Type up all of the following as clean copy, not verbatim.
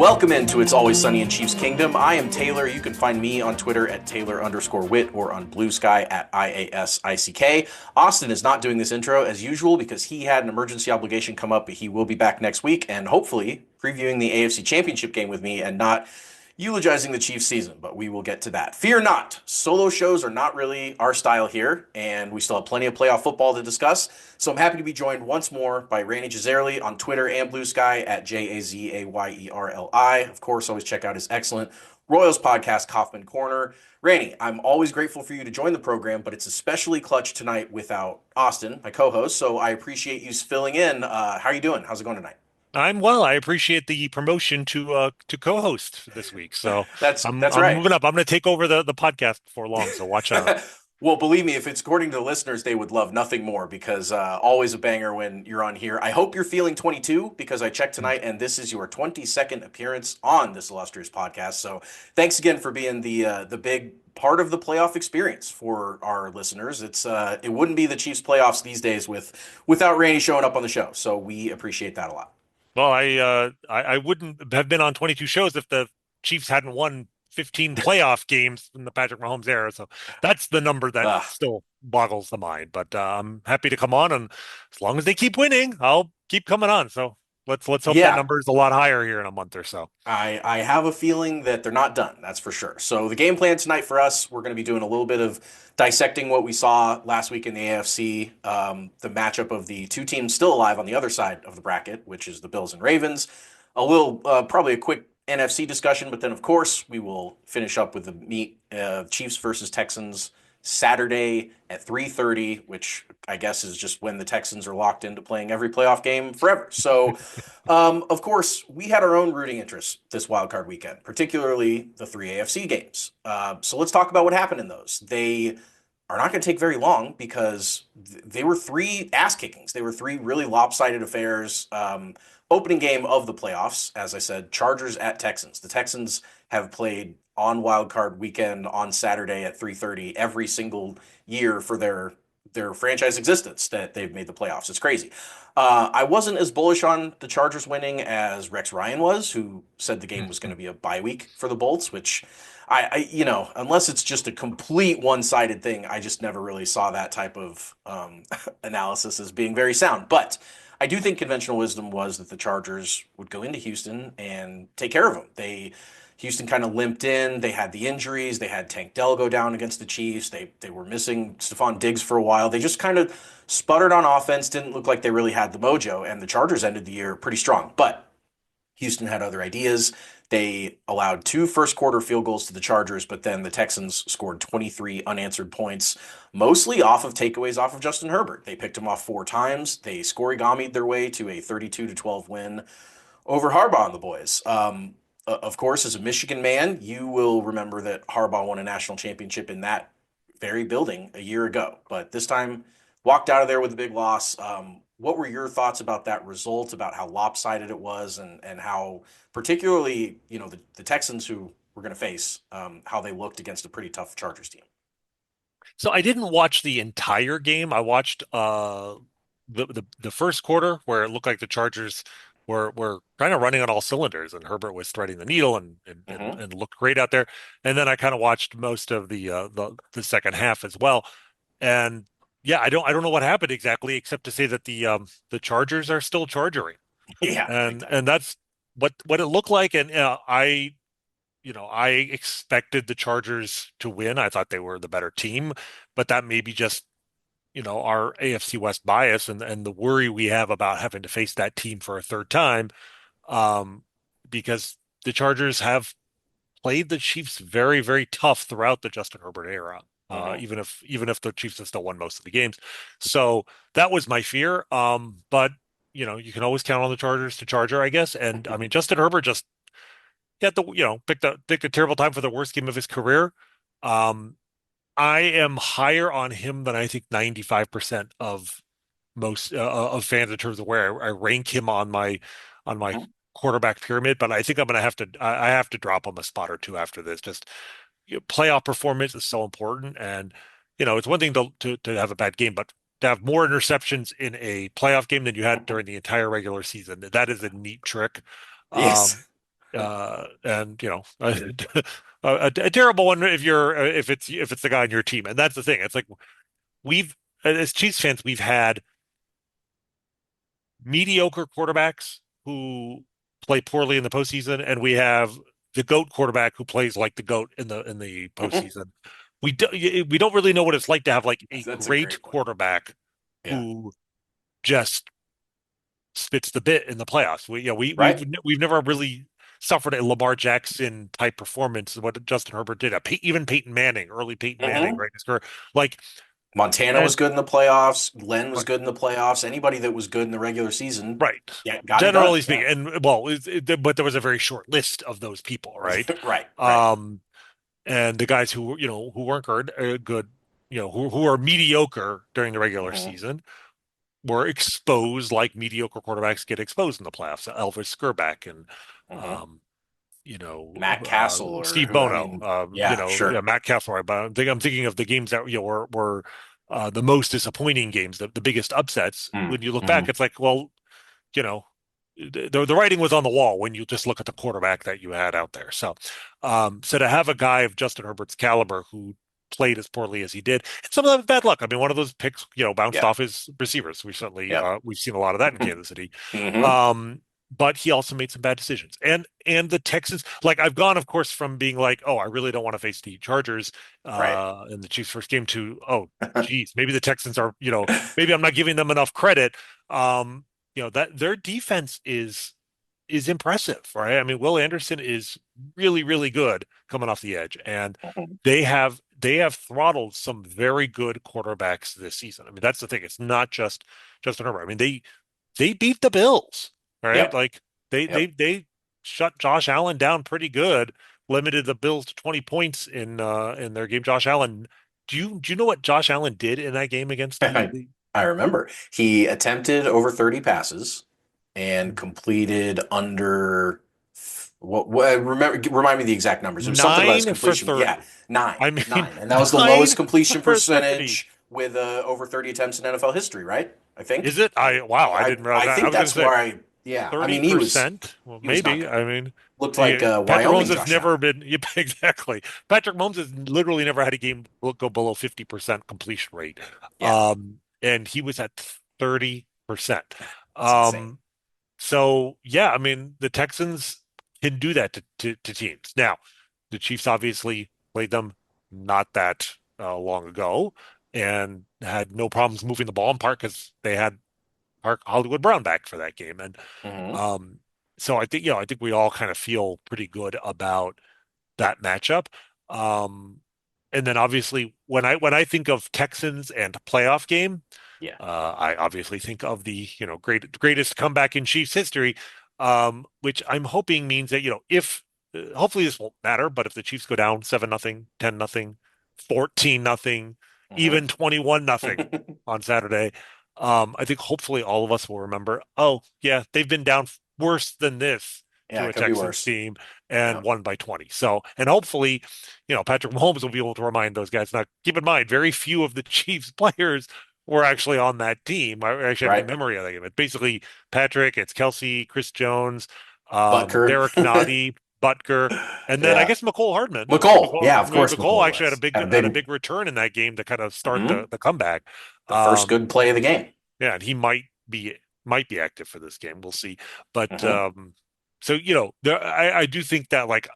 Welcome into It's Always Sunny in Chiefs Kingdom. I am Taylor. You can find me on Twitter at Taylor_Wit or on Blue Sky at IASICK. Austin is not doing this intro as usual because he had an emergency obligation come up, but he will be back next week and hopefully previewing the AFC Championship game with me and not eulogizing the Chiefs season, but we will get to that. Fear not, solo shows are not really our style here, and we still have plenty of playoff football to discuss. So I'm happy to be joined once more by Rany Jazayerli on Twitter and Blue Sky at Jazayerli. Of course, always check out his excellent Royals podcast, Kaufman Corner. Rany, I'm always grateful for you to join the program, but it's especially clutch tonight without Austin, my co-host. So I appreciate you filling in. How are you doing? How's it going tonight? I'm well. I appreciate the promotion to co-host this week. So I'm That's I'm right. moving up. I'm going to take over the podcast before long. So watch out. Well, believe me, if it's according to the listeners, they would love nothing more because always a banger when you're on here. I hope you're feeling 22 because I checked tonight and this is your 22nd appearance on this illustrious podcast. So thanks again for being the big part of the playoff experience for our listeners. It wouldn't be the Chiefs playoffs these days without Randy showing up on the show. So we appreciate that a lot. Well, I wouldn't have been on 22 shows if the Chiefs hadn't won 15 playoff games in the Patrick Mahomes era. So that's the number that Uh, still boggles the mind. But I'm happy to come on, and as long as they keep winning, I'll keep coming on. So let's hope that yeah, number is a lot higher here in a month or so. I have a feeling that they're not done. That's for sure. So the game plan tonight for us, we're going to be doing a little bit of dissecting what we saw last week in the AFC, the matchup of the two teams still alive on the other side of the bracket, which is the Bills and Ravens. A little, probably a quick NFC discussion, but then of course we will finish up with the meat Chiefs versus Texans Saturday at 3:30, which I guess is just when the Texans are locked into playing every playoff game forever. So, of course, we had our own rooting interests this wildcard weekend, particularly the three AFC games. So let's talk about what happened in those. They are not going to take very long because they were three ass kickings. They were three really lopsided affairs. Opening game of the playoffs, as I said, Chargers at Texans. The Texans have played on wild card weekend on Saturday at 3:30 every single year for their franchise existence that they've made the playoffs. It's crazy. I wasn't as bullish on the Chargers winning as Rex Ryan was, who said the game was going to be a bye week for the Bolts, which unless it's just a complete one-sided thing, I just never really saw that type of analysis as being very sound. But I do think conventional wisdom was that the Chargers would go into Houston and take care of them. Houston kind of limped in. They had the injuries. They had Tank Dell go down against the Chiefs. They were missing Stephon Diggs for a while. They just kind of sputtered on offense. Didn't look like they really had the mojo. And the Chargers ended the year pretty strong. But Houston had other ideas. They allowed two first quarter field goals to the Chargers, but then the Texans scored 23 unanswered points, mostly off of takeaways off of Justin Herbert. They picked him off four times. They scorigamied their way to a 32-12 win over Harbaugh and the boys. Of course, as a Michigan man, you will remember that Harbaugh won a national championship in that very building a year ago, but this time walked out of there with a big loss. What were your thoughts about that result, about how lopsided it was, and how particularly the Texans who we're going to face, how they looked against a pretty tough Chargers team? So I didn't watch the entire game. I watched the first quarter where it looked like the Chargers were kind of running on all cylinders and Herbert was threading the needle Hmm. and looked great out there. And then I kind of watched most of the second half as well. And yeah, I don't know what happened exactly except to say that the Chargers are still chargering. Yeah, big And time. and that's what it looked like. And I expected the Chargers to win. I thought they were the better team, but that may be just, our AFC West bias and the worry we have about having to face that team for a third time. Um, because the Chargers have played the Chiefs very, very tough throughout the Justin Herbert era. Hmm. Even if the Chiefs have still won most of the games. So that was my fear. But you can always count on the Chargers to charger, I guess. And I mean, Justin Herbert just had the picked a terrible time for the worst game of his career. Um, I am higher on him than I think 95% of most of fans in terms of where I rank him on my quarterback pyramid. But I think I'm gonna have to I have to drop him a spot or two after this. Just playoff performance is so important, and it's one thing to have a bad game, but to have more interceptions in a playoff game than you had during the entire regular season, that is a neat trick. Um, Yes. and a terrible one if it's the guy on your team. And that's the thing. It's like we've as Chiefs fans, we've had mediocre quarterbacks who play poorly in the postseason, and we have the GOAT quarterback who plays like the GOAT in the postseason. We don't really know what it's like to have like a That's a great great point. quarterback Yeah. who just spits the bit in the playoffs. Right. We've never really suffered a Lamar Jackson type performance, what Justin Herbert did. Even Peyton Manning, early Peyton Manning, Hmm. right? Like, Montana was and good in the playoffs. Glenn was right, good in the playoffs. Anybody that was good in the regular season, right. yeah, got it done. Generally Yeah. speaking, and well, but there was a very short list of those people, right? Right. Right. Um, and the guys who weren't good, who are mediocre during the regular Hmm. season were exposed like mediocre quarterbacks get exposed in the playoffs. Elvis Skerback and Hmm. um, Matt Castle or Steve who? I Bono, mean, yeah, yeah, sure. Matt Castle. But I'm thinking of the games that were the most disappointing games, the biggest upsets. When you look back, Mm-hmm. it's like, well, you know, the writing was on the wall when you just look at the quarterback that you had out there. So to have a guy of Justin Herbert's caliber who played as poorly as he did, and some of that was bad luck. I mean, one of those picks, bounced Yeah. off his receivers. Yep. We've seen a lot of that in Kansas City. Hmm. Um, but he also made some bad decisions. And the Texans, like I've gone, of course, from being like, oh, I really don't want to face the Chargers Right. in the Chiefs' first game to, oh, geez, maybe the Texans are, maybe I'm not giving them enough credit. That their defense is impressive, right? I mean, Will Anderson is really, really good coming off the edge, and Mhm. they have throttled some very good quarterbacks this season. I mean, that's the thing. It's not just Justin Herbert. I mean, they beat the Bills, right? Yep. Like they they Yep. they shut Josh Allen down pretty good, limited the Bills to 20 points in their game. Josh Allen, do you know what Josh Allen did in that game against the I remember he attempted over 30 passes and completed under what remind me the exact numbers. It was something about his 9 for completion. Yeah, 30? I mean, nine. And that was the lowest 9 completion for 30. percentage with over 30 attempts in NFL history, right? I think. Is it? Wow, I I didn't realize I that. I think was going to that's say why yeah. I mean, 30%. Well, he was not maybe. good. I mean, Looked like Patrick Mahomes Wyoming has Josh never Allen. been, yeah, exactly. Patrick Mahomes has literally never had a game go below 50% completion rate. Yeah, And he was at 30%. it's insane. Um, so yeah, I mean, the Texans can do that to teams. Now, the Chiefs obviously played them not that long ago and had no problems moving the ball in part because they had Park Hollywood Brown back for that game. And Hmm. um, so I think we all kind of feel pretty good about that matchup. Um, and then obviously when I think of Texans and playoff game, Yeah. I obviously think of the greatest comeback in Chiefs history, which I'm hoping means that if hopefully this won't matter, but if the Chiefs go down 7-0, 10-0, 14-0, Hmm. even 21-0 on Saturday, I think hopefully all of us will remember, oh yeah, they've been down worse than this Yeah, to it a could be Texans worse. team and Yep. won by 20. So, and hopefully, Patrick Mahomes will be able to remind those guys. Now, keep in mind, very few of the Chiefs players were actually on that team. I actually have no Right. memory of that game. It's basically Patrick, it's Kelsey, Chris Jones, Butker. Derek Noddy, Butker, and then I Yeah. guess McCole Hardman. McColl. Yeah, of course McCole McColl actually was. Had a had a big big return in that game to kind of start mhm. the comeback. The first good Um, play of the game. yeah, and he might be active for this game. We'll see. But Hmm. so I do think that like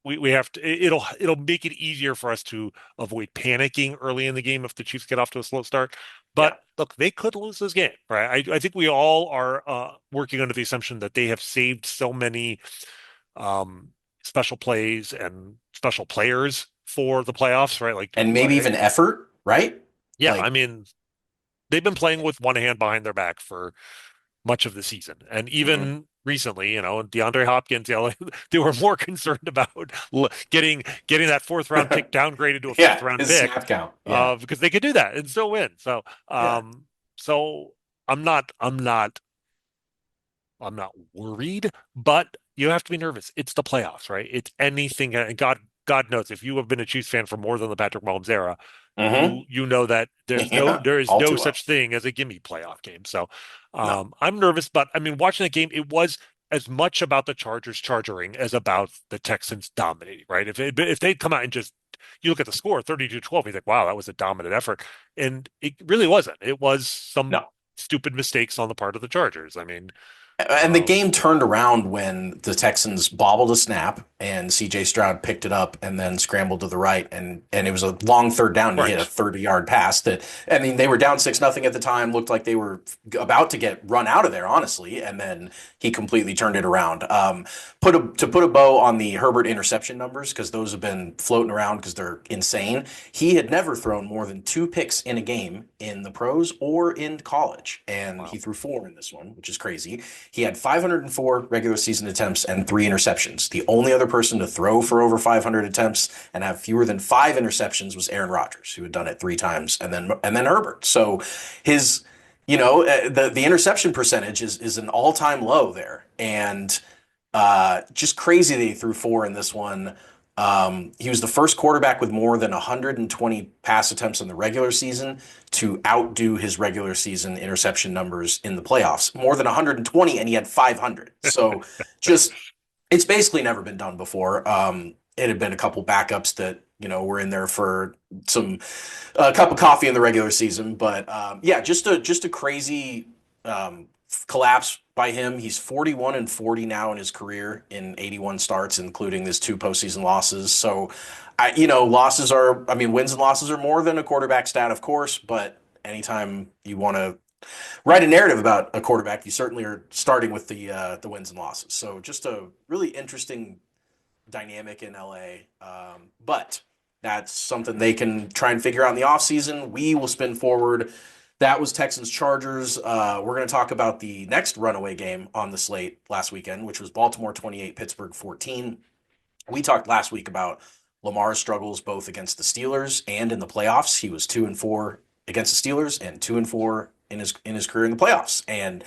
we have to it'll make it easier for us to avoid panicking early in the game if the Chiefs get off to a slow start. Yeah. But look, they could lose this game, right? I think we all are working under the assumption that they have saved so many um special plays and special players for the playoffs, right? Like And maybe even effort, right? yeah, I Like, mean they've been playing with one hand behind their back for much of the season. And mhm. even recently, DeAndre Hopkins, they were more concerned about getting that fourth round pick downgraded to a fifth Yeah, round his pick snap count. Yeah. because they could do that and still win. Yeah. So I'm not worried, but you have to be nervous. It's the playoffs, right? It's anything. And God knows if you have been a Chiefs fan for more than the Patrick Mahomes era, Hmm. you know that Yeah. there is All no too well. such thing as a gimme playoff game. So No. I'm nervous, but I mean, watching that game, it was. as much about the Chargers charging as about the Texans dominating, right? If they'd come out and just you look at the score 32-12, you think, wow, that was a dominant effort. And it really wasn't. It was some No. stupid mistakes on the part of the Chargers. I mean, And the um, game turned around when the Texans bobbled a snap and CJ Stroud picked it up and then scrambled to the right and it was a long third down. He hit a right. 30-yard pass that I mean they were down 6-0 at the time, looked like they were about to get run out of there, honestly, and then he completely turned it around. To put a bow on the Herbert interception numbers because those have been floating around because they're insane. He had never thrown more than 2 picks in a game in the pros or in college, and he Wow. threw 4 in this one, which is crazy. He had 504 regular season attempts and 3 interceptions. The only other person to throw for over 500 attempts and have fewer than 5 interceptions was Aaron Rodgers, who had done it 3 times, and then Herbert. So his, the interception percentage is an all time low there, and just crazy that he threw 4 in this one. He was the first quarterback with more than 120 pass attempts in the regular season to outdo his regular season interception numbers in the playoffs. More than 120, and he had 500. So just, it's basically never been done before. It had been a couple backups that, were in there for a cup of coffee in the regular season. But yeah, just a crazy collapse by him. He's 41-40 now in his career in 81 starts, including his 2 postseason losses. So, losses are, I mean, wins and losses are more than a quarterback stat, of course, but anytime you want to write a narrative about a quarterback, you certainly are starting with the wins and losses. So just a really interesting dynamic in LA. But that's something they can try and figure out in the offseason. We will spin forward. That was Texans Chargers. We're going to talk about the next runaway game on the slate last weekend, which was Baltimore 28, Pittsburgh 14. We talked last week about Lamar's struggles both against the Steelers and in the playoffs. He was 2-4 against the Steelers and 2-4 in his career in the playoffs. And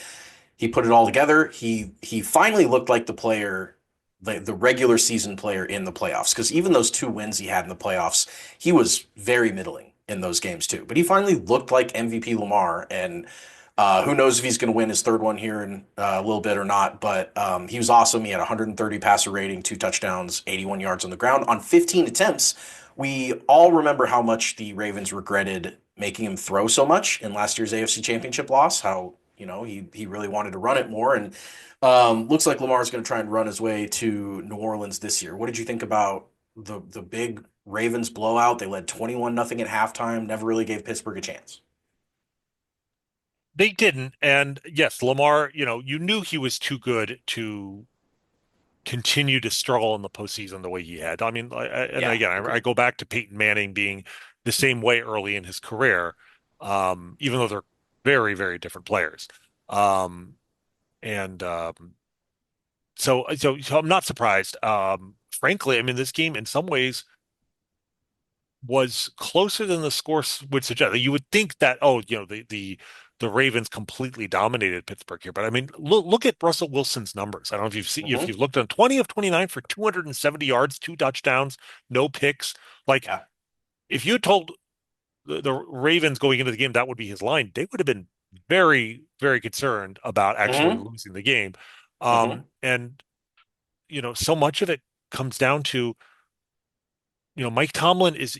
he put it all together. He finally looked like the player, the regular season player in the playoffs. Because even those 2 wins he had in the playoffs, he was very middling in those games too. But he finally looked like MVP Lamar, and who knows if he's going to win his third one here in a little bit or not. But he was awesome. He had 130 passer rating, 2 touchdowns, 81 yards on the ground on 15 attempts. We all remember how much the Ravens regretted making him throw so much in last year's AFC Championship loss. How he really wanted to run it more, and looks like Lamar's going to try and run his way to New Orleans this year. What did you think about the big Ravens blowout? They led 21-0 at halftime. Never really gave Pittsburgh a chance. They didn't. And yes, Lamar, you knew he was too good to continue to struggle in the postseason the way he had. I mean, and Yeah, again, I agreed. go back to Peyton Manning being the same way early in his career, even though they're very, very different players. Um, and so I'm not surprised. Frankly, I mean, this game in some ways was closer than the score would suggest. You would think that, oh, the Ravens completely dominated Pittsburgh here, but I mean, look at Russell Wilson's numbers. I don't know if Hmm. you've looked on 20 of 29 for 270 yards, 2 touchdowns, no picks. Like Yeah. if you had told the Ravens going into the game that would be his line, they would have been very, very concerned about actually Hmm. losing the game. Hmm. And so much of it comes down to, Mike Tomlin is,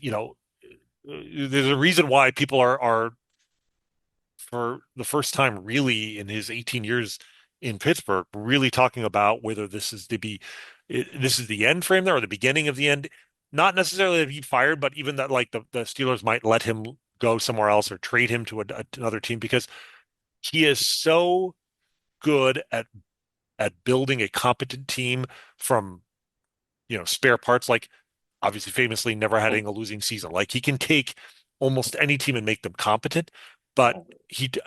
there's a reason why people are for the first time really in his 18 years in Pittsburgh really talking about whether this is the end for him there or the beginning of the end. Not necessarily that he fired, but even that like the Steelers might let him go somewhere else or trade him to another team because he is so good at building a competent team from spare parts. Like obviously famously never having a losing season. Like he can take almost any team and make them competent, but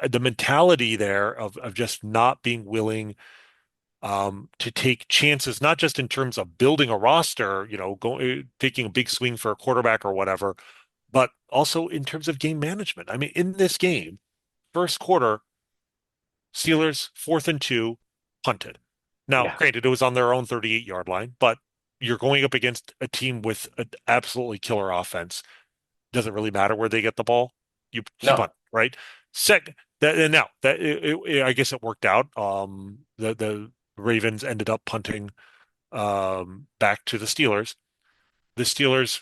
the mentality there of just not being willing to take chances, not just in terms of building a roster, taking a big swing for a quarterback or whatever, but also in terms of game management. I mean, in this game, first quarter, Steelers 4th and 2, punted. Now, Yeah. granted, it was on their own 38-yard line, but you're going up against a team with an absolutely killer offense. Doesn't really matter where they get the ball. You No. punt, right? Second, that and now that I guess it worked out. The The Ravens ended up punting back to the Steelers. The Steelers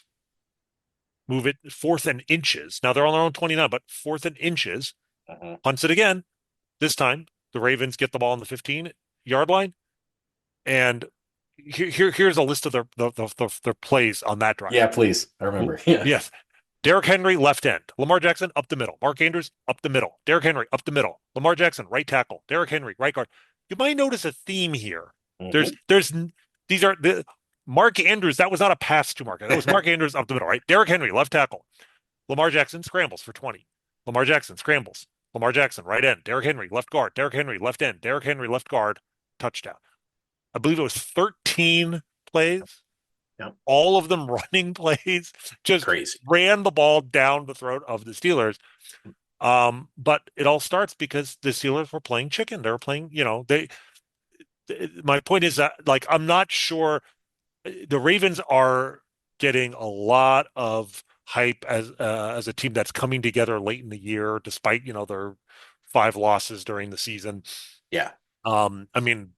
move it 4th and inches. Now they're on their own 29, but 4th and inches, Uh-huh. punts it again. This time, the Ravens get the ball on the 15-yard line. And here's a list of their plays on that drive. Yeah, please. I remember. Yeah. Yes. Derrick Henry, left end. Lamar Jackson, up the middle. Mark Andrews, up the middle. Derrick Henry, up the middle. Lamar Jackson, right tackle. Derrick Henry, right guard. You might notice a theme here. Hmm. These are the Mark Andrews. That was not a pass to Mark. That was Mark Andrews up the middle, right? Derrick Henry, left tackle. Lamar Jackson scrambles for 20. Lamar Jackson scrambles. Lamar Jackson, right end. Derrick Henry, left guard. Derrick Henry, left end. Derrick Henry, left guard. Touchdown. I believe it was 13 plays, Yep. all of them running plays, just Crazy. ran the ball down the throat of the Steelers. But it all starts because the Steelers were playing chicken. They were playing, my point is that, like, I'm not sure the Ravens are getting a lot of hype as a team that's coming together late in the year, despite, their 5 losses during the season. Yeah. I mean,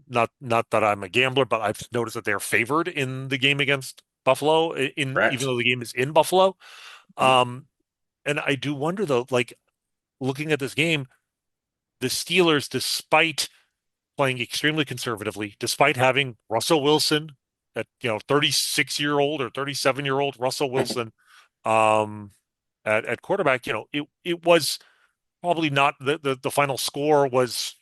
not that I'm a gambler, but I've noticed that they're favored in the game against Buffalo, even Correct. though the game is in Buffalo. Mhm. Um, and I do wonder though, like looking at this game, the Steelers, despite playing extremely conservatively, despite having Russell Wilson at 36-year-old or 37-year-old Russell Wilson um, at quarterback, it was probably not the final score was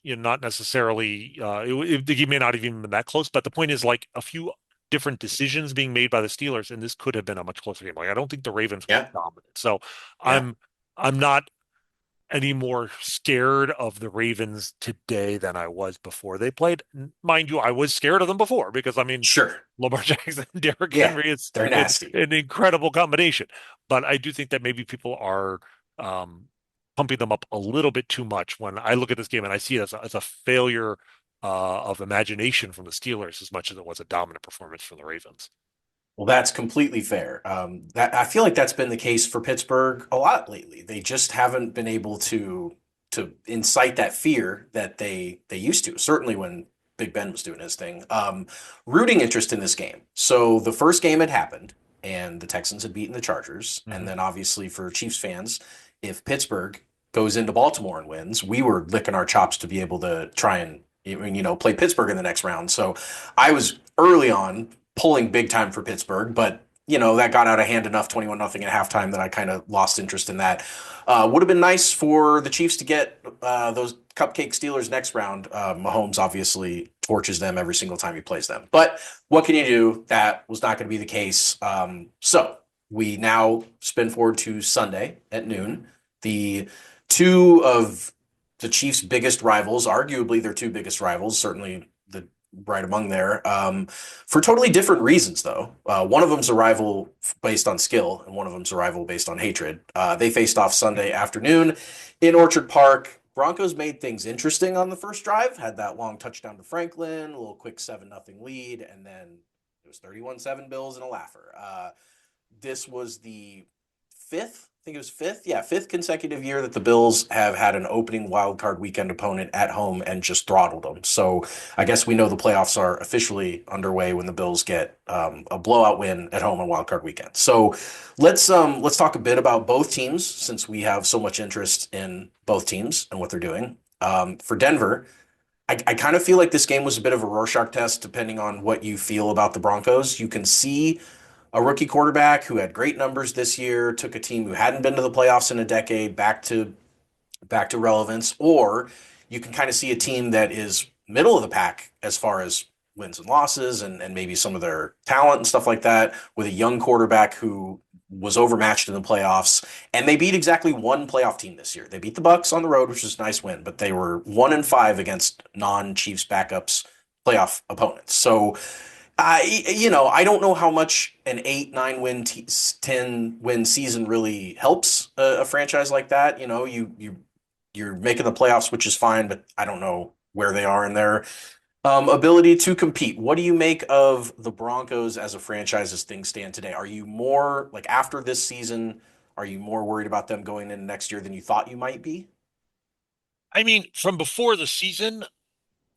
not necessarily the game may not have even been that close, but the point is like a few different decisions being made by the Steelers, and this could have been a much closer game. Like I don't think the Ravens were Yeah. dominant, so Yeah. I'm not any more scared of the Ravens today than I was before they played. Mind you, I was scared of them before because I mean Sure. Lamar Jackson and Derrick Yeah. Henry is They're nasty. an incredible combination. But I do think that maybe people are pumping them up a little bit too much when I look at this game and I see it as a failure of imagination from the Steelers as much as it was a dominant performance from the Ravens. Well, that's completely fair. That I feel like that's been the case for Pittsburgh a lot lately. They just haven't been able to incite that fear that they used to. Certainly when Big Ben was doing his thing. Rooting interest in this game. So the first game had happened, and the Texans had beaten the Chargers, and Mhm. then obviously for Chiefs fans, if Pittsburgh goes into Baltimore and wins, we were licking our chops to be able to try and play Pittsburgh in the next round. So I was early on pulling big time for Pittsburgh, but that got out of hand enough, 21-0 at halftime, that I kind of lost interest in that. Would have been nice for the Chiefs to get those cupcake Steelers next round. Mahomes obviously torches them every single time he plays them. But what can you do? That was not going to be the case. So we now spin forward to Sunday at noon. The two of the Chiefs' biggest rivals, arguably their two biggest rivals, certainly the right among there, for totally different reasons, though. One of them's a rival based on skill, and one of them's a rival based on hatred. They faced off Sunday afternoon in Orchard Park. Broncos made things interesting on the first drive, had that long touchdown to Franklin, a little quick 7-0 lead, and then it was 31-7 Bills and a laugher. This was the fifth, I think it was fifth, yeah, fifth consecutive year that the Bills have had an opening wild card weekend opponent at home and just throttled them. So I guess we know the playoffs are officially underway when the Bills get a blowout win at home on wild card weekend. So let's talk a bit about both teams since we have so much interest in both teams and what they're doing. For Denver, I kind of feel like this game was a bit of a Rorschach test, depending on what you feel about the Broncos. You can see a rookie quarterback who had great numbers this year, took a team who hadn't been to the playoffs in a decade back to relevance, or you can kind of see a team that is middle of the pack as far as wins and losses and maybe some of their talent and stuff like that, with a young quarterback who was overmatched in the playoffs. And they beat exactly one playoff team this year. They beat the Bucks on the road, which was a nice win, but they were 1-5 against non-Chiefs backups playoff opponents. So I don't know how much an 8, 9 win, 10 win season really helps a franchise like that. You're making the playoffs, which is fine, but I don't know where they are in their ability to compete. What do you make of the Broncos as a franchise as things stand today? Are you more like after this season? Are you more worried about them going into next year than you thought you might be? I mean, from before the season,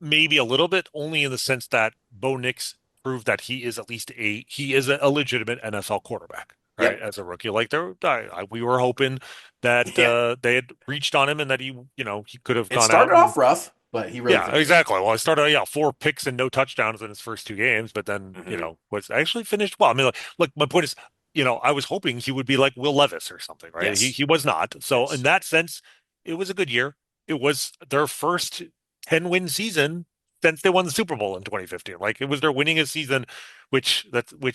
maybe a little bit, only in the sense that Bo Nix proved that he is a legitimate NFL quarterback, right? Yep. As a rookie, like we were hoping that Yeah. they had reached on him and that he could have It gone out started and off rough, but he really yeah, finished. exactly. Well, I started, yeah, 4 picks and no touchdowns in his first 2 games, but then, Hmm. was actually finished well. I mean, like my point is, I was hoping he would be like Will Levis or something, right? He Yes. he was not. So in Yes. that sense, it was a good year. It was their first 10-win season since they won the Super Bowl in 2015. Like it was their winningest season, which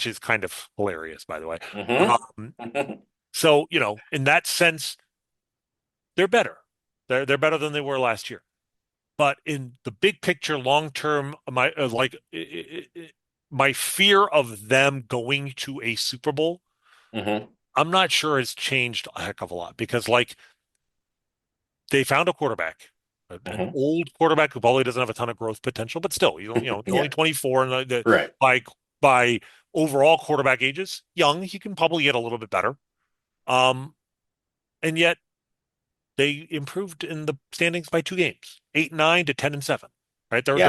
is kind of hilarious, by the way. Hmm. Um, so, in that sense, they're better. They're better than they were last year. But in the big picture, long term, my fear of them going to a Super Bowl, Hmm. I'm not sure has changed a heck of a lot because they found a quarterback, an Hmm. old quarterback who probably doesn't have a ton of growth potential, but still, he's only Yeah. 24, and Right. by overall quarterback ages, young, he can probably get a little bit better. Um, and yet they improved in the standings by 2 games, 8-9 to 10-7. Right, Yeah.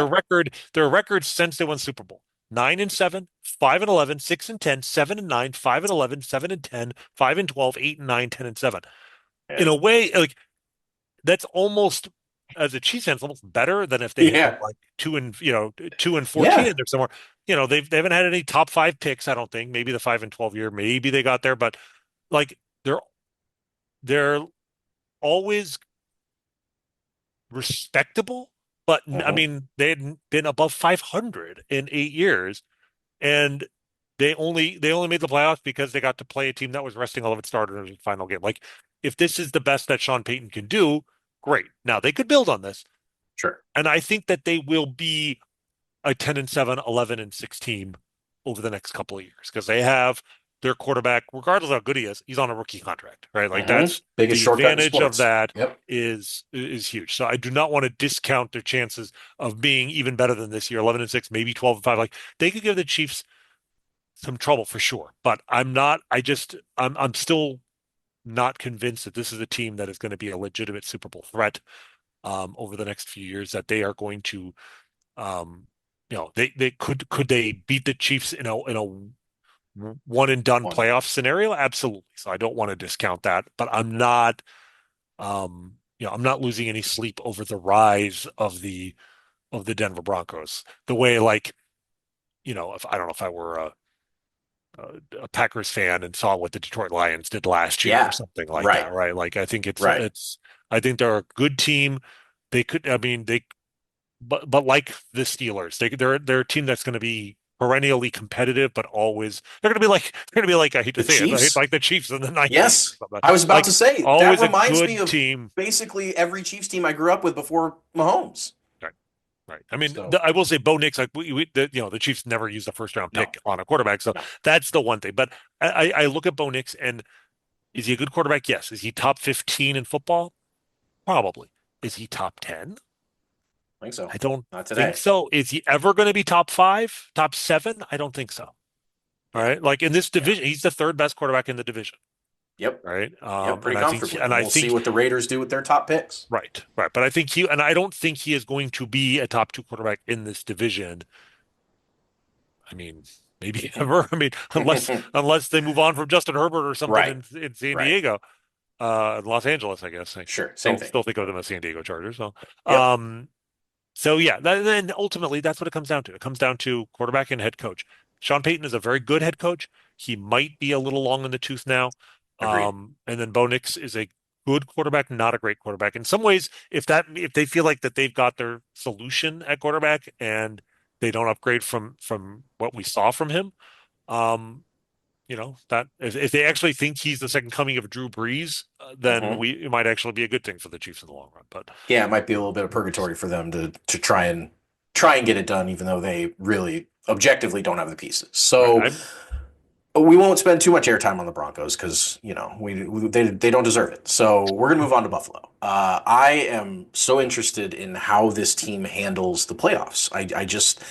their record since they won Super Bowl: 9-7, 5-11, 6-10, 7-9, 5-11, 7-10, 5-12, 8-9, 10-7. In Yeah. a way, like that's almost, as a Chiefs fan, it's almost better than if they had been Yeah. like 2-14 Yeah. in there somewhere. They haven't had any top five picks, I don't think. Maybe the 5-12 year, maybe they got there, but like they're they're always respectable, but I Hmm. mean, they hadn't been above 500 in 8 years, and they only made the playoffs because they got to play a team that was resting all of its starters in the final game. Like, if this is the best that Sean Payton can do, great. Now they could build on this, Sure. and I think that they will be a 10-7, 11-6 team over the next couple of years because they have their quarterback, regardless of how good he is, he's on a rookie contract, right? Like Hmm. that's Biggest the shortcut in advantage of sports. that Yep. is huge. So I do not want to discount their chances of being even better than this year, 11-6, maybe 12-5. Like they could give the Chiefs some trouble for sure, but I'm not. I'm still not convinced that this is a team that is going to be a legitimate Super Bowl threat over the next few years. That they are going to um, they could they beat the Chiefs in a one and done One. playoff scenario? Absolutely. So I don't want to discount that, but I'm not losing any sleep over the rise of the Denver Broncos. The way, like, if I don't know if I were a Packers fan and saw what the Detroit Lions did last year or Yeah. something like Right. that, right? Like I think Right. I think they're a good team. I mean, but like the Steelers, they're a team that's going to be perennially competitive, but always they're going to be like, I hate to The say it, Chiefs. like the Chiefs in the 90s or Yes. something. I was about Like to say that always a reminds me good of team. basically every Chiefs team I grew up with before Mahomes. Right, right. I mean, So I will say Bo Nix, like the Chiefs never used a first round no, pick on a quarterback, so no. that's the one thing. But I look at Bo Nix, and is he a good quarterback? Yes. Is he top 15 in football? Probably. Is he top 10? I think so. I don't Not think today. so. Is he ever going to be top five, top seven? I don't think so. All Yeah. right. Like in this Yeah. division, he's the third best quarterback in the division. Yep. Right. Yep. And Pretty comfortably. And I we'll see think, what the Raiders do with their top picks. right, right. But and I don't think he is going to be a top two quarterback in this division. I mean, maybe ever. I mean, unless they move on from Justin Herbert or something Right. in San Right. Diego, Los Angeles, I guess. I Sure. Same still thing. think of them as San Diego Chargers. Yep. Um, So yeah, then ultimately that's what it comes down to. It comes down to quarterback and head coach. Sean Payton is a very good head coach. He might be a little long in the tooth now. Agreed. And then Bo Nix is a good quarterback, not a great quarterback. In some ways, if they feel like that they've got their solution at quarterback and they don't upgrade from what we saw from him, um, that if they actually think he's the second coming of Drew Brees, then Hmm. it might actually be a good thing for the Chiefs in the long run. But Yeah, it might be a little bit of purgatory for them to try and get it done, even though they really objectively don't have the pieces. right, So we won't spend too much airtime on the Broncos because they don't deserve it. So we're gonna move on to Buffalo. I am so interested in how this team handles the playoffs. I just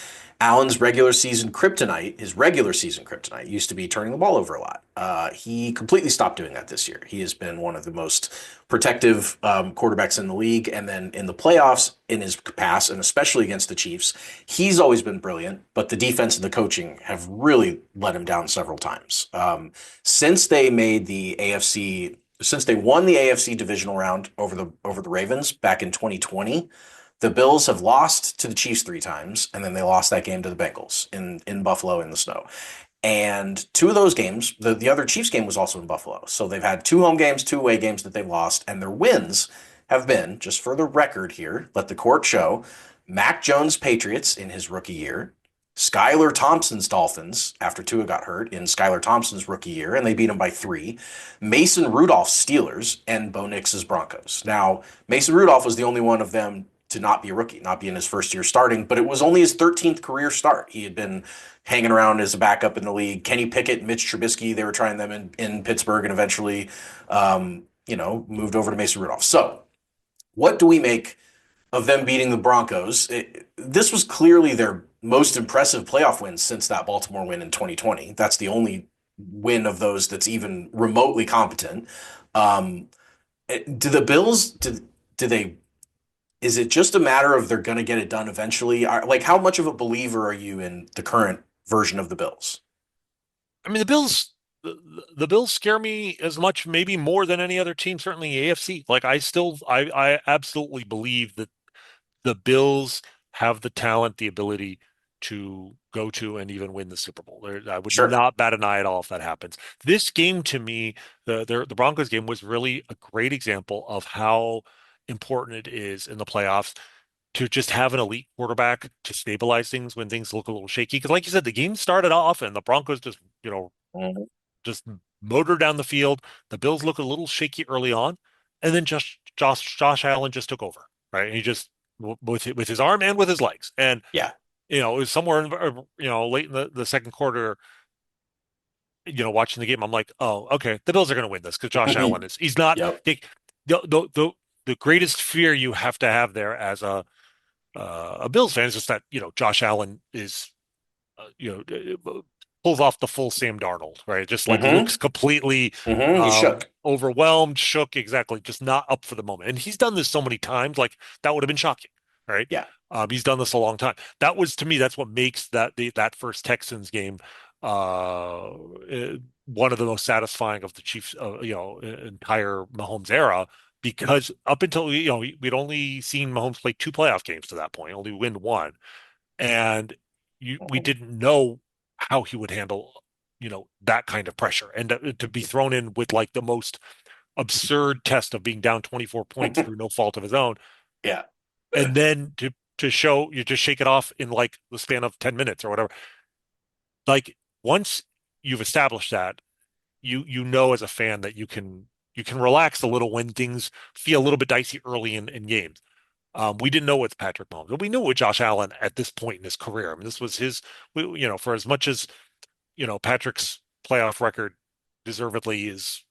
Allen's regular season kryptonite, his regular season kryptonite, used to be turning the ball over a lot. He completely stopped doing that this year. He has been one of the most protective quarterbacks in the league. And then in the playoffs, in his past, and especially against the Chiefs, he's always been brilliant. But the defense and the coaching have really let him down several times. Since they made the AFC, since they won the AFC divisional round over the Ravens back in 2020, the Bills have lost to the Chiefs three times, and then they lost that game to the Bengals in Buffalo in the snow. And two of those games, the other Chiefs game was also in Buffalo. So they've had two home games, two away games that they've lost, and their wins have been, just for the record here, let the court show, Mac Jones Patriots in his rookie year, Skylar Thompson's Dolphins after Tua got hurt in Skylar Thompson's rookie year, and they beat him by 3. Mason Rudolph's Steelers and Bo Nix's Broncos. Now, Mason Rudolph was the only one of them to not be a rookie, not be in his first year starting, but it was only his 13th career start. He had been hanging around as a backup in the league. Kenny Pickett, Mitch Trubisky, they were trying them in Pittsburgh and eventually, moved over to Mason Rudolph. So, what do we make of them beating the Broncos? This was clearly their most impressive playoff win since that Baltimore win in 2020. That's the only win of those that's even remotely competent. Um, do the Bills, do they, is it just a matter of they're going to get it done eventually? Like, how much of a believer are you in the current version of the Bills? I mean, the Bills scare me as much, maybe more than any other team, certainly AFC. Like I absolutely believe that the Bills have the talent, the ability to go to and even win the Super Bowl. I would Sure. not bat an eye at all if that happens. This game to me, the Broncos game was really a great example of how important it is in the playoffs to just have an elite quarterback to stabilize things when things look a little shaky. Because like you said, the game started off and the Broncos just, Mhm. just motored down the field. The Bills look a little shaky early on, and then just Josh Allen just took over, right? And he just with his arm and with his legs, and Yeah. it was somewhere in, late in the second quarter. Watching the game, I'm like, oh, okay, the Bills are going to win this because Josh Allen he's not Yep. the greatest fear you have to have there as a Bills fan is just that Josh Allen is pulls off the full Sam Darnold, right? Just like looks Hmm. completely He shook. overwhelmed, shook, exactly, just not up for the moment. And he's done this so many times, like that would have been shocking, right? Yeah. He's done this a long time. That was to me, that's what makes that first Texans game one of the most satisfying of the Chiefs, entire Mahomes era. Because up until we'd only seen Mahomes play two playoff games to that point, only win one, and we Mhm. didn't know how he would handle, that kind of pressure, and to be thrown in with like the most absurd test of being down 24 points through no fault of his own, Yeah. and then to show you just shake it off in like the span of 10 minutes or whatever. Like once you've established that, you know as a fan that you can relax a little when things feel a little bit dicey early in games. We didn't know with Patrick Mahomes, but we knew with Josh Allen at this point in his career. I mean, this was for as much as, Patrick's playoff record deservedly is,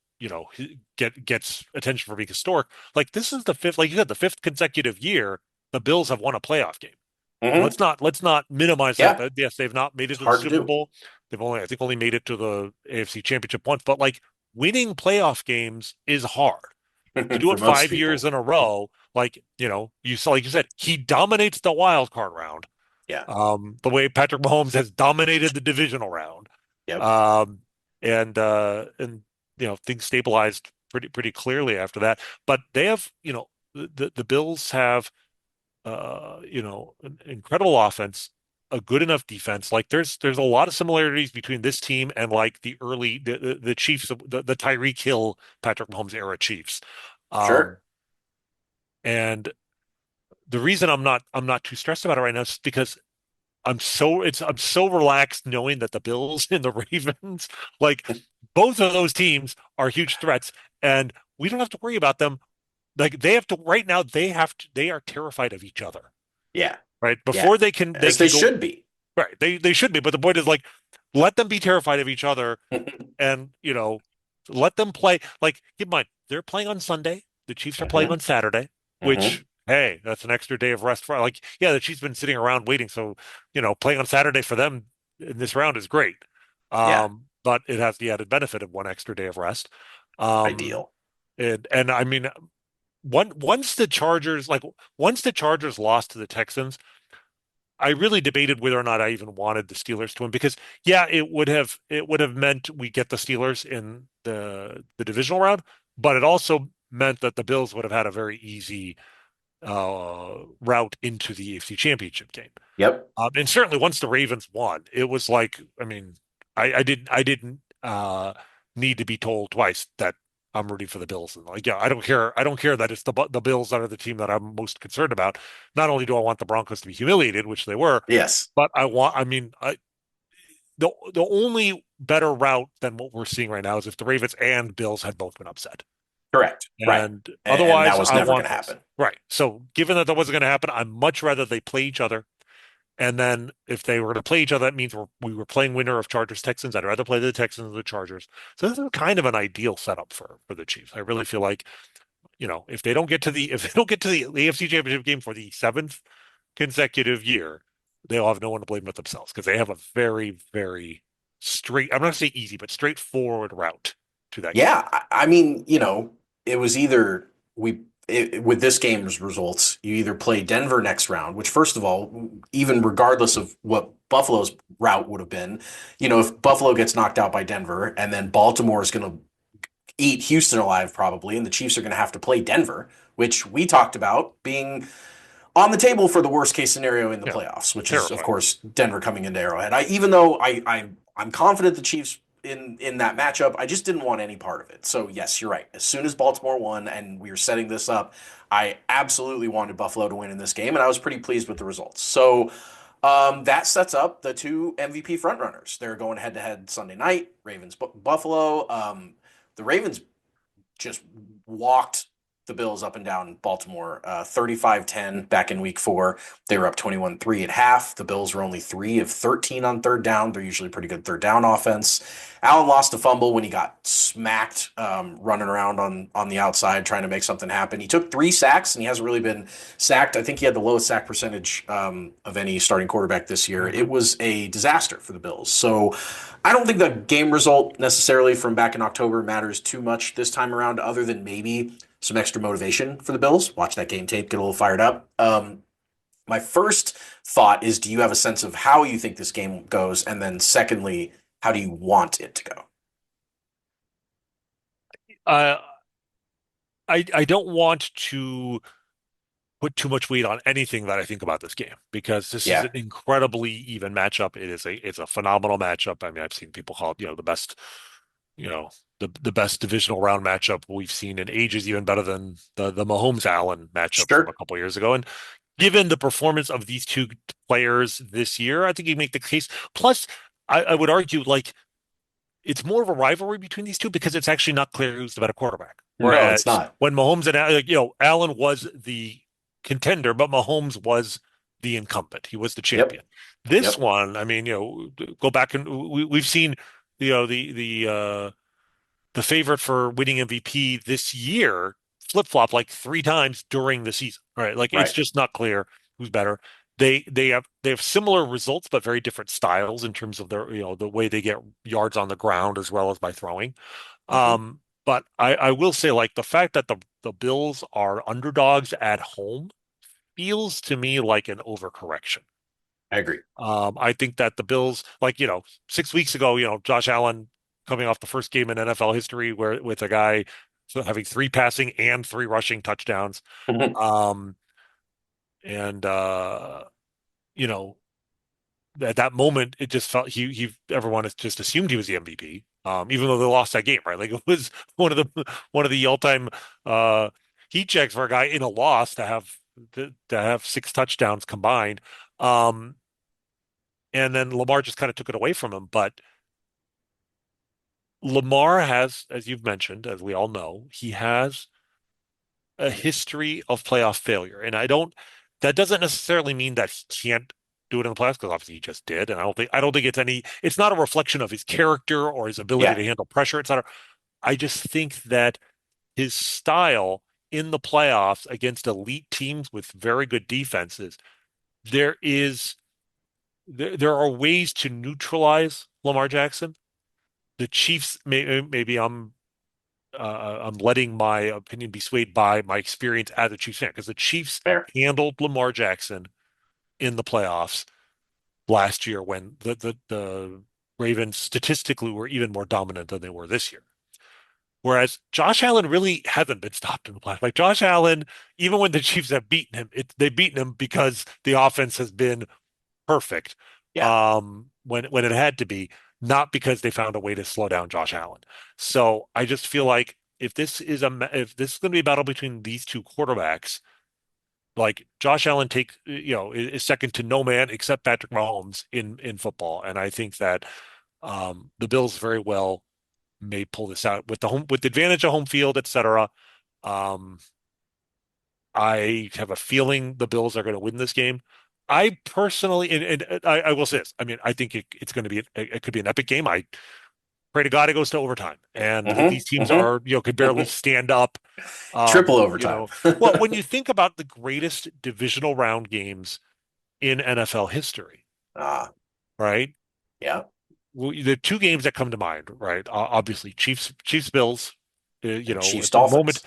gets attention for being historic. Like this is the fifth, like you said, the fifth consecutive year the Bills have won a playoff game. And Hmm. let's not minimize that. Yeah. But yes, they've not made it It's to the hard to Super do. Bowl. They've only, I think, only made it to the AFC Championship once. But like winning playoff games is hard to do For it most 5 years people. in a row, like you saw, like you said, he dominates the wild card round. Yeah. The way Patrick Mahomes has dominated the divisional round, Yep. um, and things stabilized pretty clearly after that. But they have, the Bills have, an incredible offense, a good enough defense. Like there's a lot of similarities between this team and like the early the Chiefs, the Tyreek Hill, Patrick Mahomes era Chiefs. Um, Sure. and the reason I'm not too stressed about it right now is because I'm so relaxed knowing that the Bills and the Ravens, like both of those teams are huge threats, and we don't have to worry about them. Like they have to right now, they are terrified of each other, Yeah. right? Yeah. Before they As they can go should be. right. They should be, but the point is like let them be terrified of each other and let them play. Like keep in mind, they're playing on Sunday. The Chiefs are playing Hmm. on Saturday, Hmm. which hey, that's an extra day of rest for like, yeah, that she's been sitting around waiting. So, playing on Saturday for them in this round is great. Yeah, But it has the added benefit of one extra day of rest. Um, ideal. and I mean, once the Chargers lost to the Texans, I really debated whether or not I even wanted the Steelers to win because yeah, it would have meant we get the Steelers in the divisional round, but it also meant that the Bills would have had a very easy route into the AFC Championship game. Yep. And certainly once the Ravens won, it was like, I mean, I didn't need to be told twice that I'm rooting for the Bills. And like, yeah, I don't care that it's the Bills that are the team that I'm most concerned about. Not only do I want the Broncos to be humiliated, which they were, Yes. but I mean, the only better route than what we're seeing right now is if the Ravens and Bills had both been upset. Correct. Right. And And that otherwise, was I never going want to this. happen. Right. So given that wasn't going to happen, I'd much rather they play each other. And then if they were to play each other, that means we were playing winner of Chargers Texans. I'd rather play the Texans than the Chargers. So this is kind of an ideal setup for the Chiefs. I really feel like, if they don't get to the AFC Championship game for the seventh consecutive year, they'll have no one to blame but themselves because they have a very, very straight, I'm not going to say easy, but straightforward route to that game. Yeah, I mean, it was either with this game's results, you either play Denver next round, which first of all, even regardless of what Buffalo's route would have been, if Buffalo gets knocked out by Denver and then Baltimore is going to eat Houston alive probably, and the Chiefs are going to have to play Denver, which we talked about being on the table for the worst case scenario in the Yeah, playoffs, which is of terrifying. course Denver coming into Arrowhead. Even though I'm confident the Chiefs in that matchup, I just didn't want any part of it. So yes, you're right. As soon as Baltimore won and we were setting this up, I absolutely wanted Buffalo to win in this game, and I was pretty pleased with the results. So that sets up the two MVP frontrunners. They're going head to head Sunday night. Ravens Buffalo. The Ravens just walked the Bills up and down Baltimore 35-10 back in week 4. They were up 21-3 at half. The Bills were only 3 of 13 on third down. They're usually pretty good third down offense. Allen lost a fumble when he got smacked running around on the outside trying to make something happen. He took 3 sacks and he hasn't really been sacked. I think he had the lowest sack percentage of any starting quarterback this year. Hmm. It was a disaster for the Bills. So I don't think the game result necessarily from back in October matters too much this time around, other than maybe some extra motivation for the Bills. Watch that game tape, get a little fired up. My first thought is, do you have a sense of how you think this game goes? And then secondly, how do you want it to go? Uh, I don't want to put too much weight on anything that I think about this game because this is Yeah, an incredibly even matchup. It's a phenomenal matchup. I mean, I've seen people call it, the best, you know, the best divisional round matchup we've seen in ages, even better than the Mahomes Allen matchup from a sure. couple of years ago. And given the performance of these two players this year, I think you make the case. Plus, I would argue like it's more of a rivalry between these two because it's actually not clear who's the better quarterback. No, it's Whereas not. when Mahomes and Allen was the contender, but Mahomes was the incumbent. He was the Yep, champion. This yep, one, I mean, go back and we've seen, the favorite for winning MVP this year flip-flop like 3 times during the season. Right? Like it's right. just not clear who's better. They have similar results, but very different styles in terms of their, the way they get yards on the ground as well as by throwing. Hmm. But I will say like the fact that the Bills are underdogs at home feels to me like an overcorrection. I agree. I think that the Bills, like, 6 weeks ago, Josh Allen coming off the first game in NFL history where with a guy having 3 passing and 3 rushing touchdowns. Mhm. Um, and you know, at that moment, it just felt everyone has just assumed he was the MVP, even though they lost that game, right? Like it was one of the all-time uh heat checks for a guy in a loss to have 6 touchdowns combined. Um, and then Lamar just kind of took it away from him. But Lamar has, as you've mentioned, as we all know, he has a history of playoff failure. And that doesn't necessarily mean that he can't do it in the playoffs because obviously he just did. And I don't think it's not a reflection of his character or his ability Yeah, to handle pressure, etc. I just think that his style in the playoffs against elite teams with very good defenses, there is there are ways to neutralize Lamar Jackson. The Chiefs, maybe I'm letting my opinion be swayed by my experience as a Chiefs fan because the Chiefs Fair. handled Lamar Jackson in the playoffs last year when the Ravens statistically were even more dominant than they were this year. Whereas Josh Allen really hasn't been stopped in the playoffs. Like Josh Allen, even when the Chiefs have beaten him, they've beaten him because the offense has been perfect Yeah. when it had to be, not because they found a way to slow down Josh Allen. So I just feel like if this is going to be a battle between these two quarterbacks, like Josh Allen is second to no man except Patrick Mahomes in football, and I think that the Bills very well may pull this out with the advantage of home field, etc. Um, I have a feeling the Bills are going to win this game. I personally, and I will say this. I mean, I think it's going to be it could be an epic game. I pray to God it goes to overtime, and these teams are could barely stand up. Triple overtime. Well, when you think about the greatest divisional round games in NFL history, Ah, right? yeah. Well, the two games that come to mind, right? Obviously, Chiefs Bills. And Chiefs At the moment. Dolphins.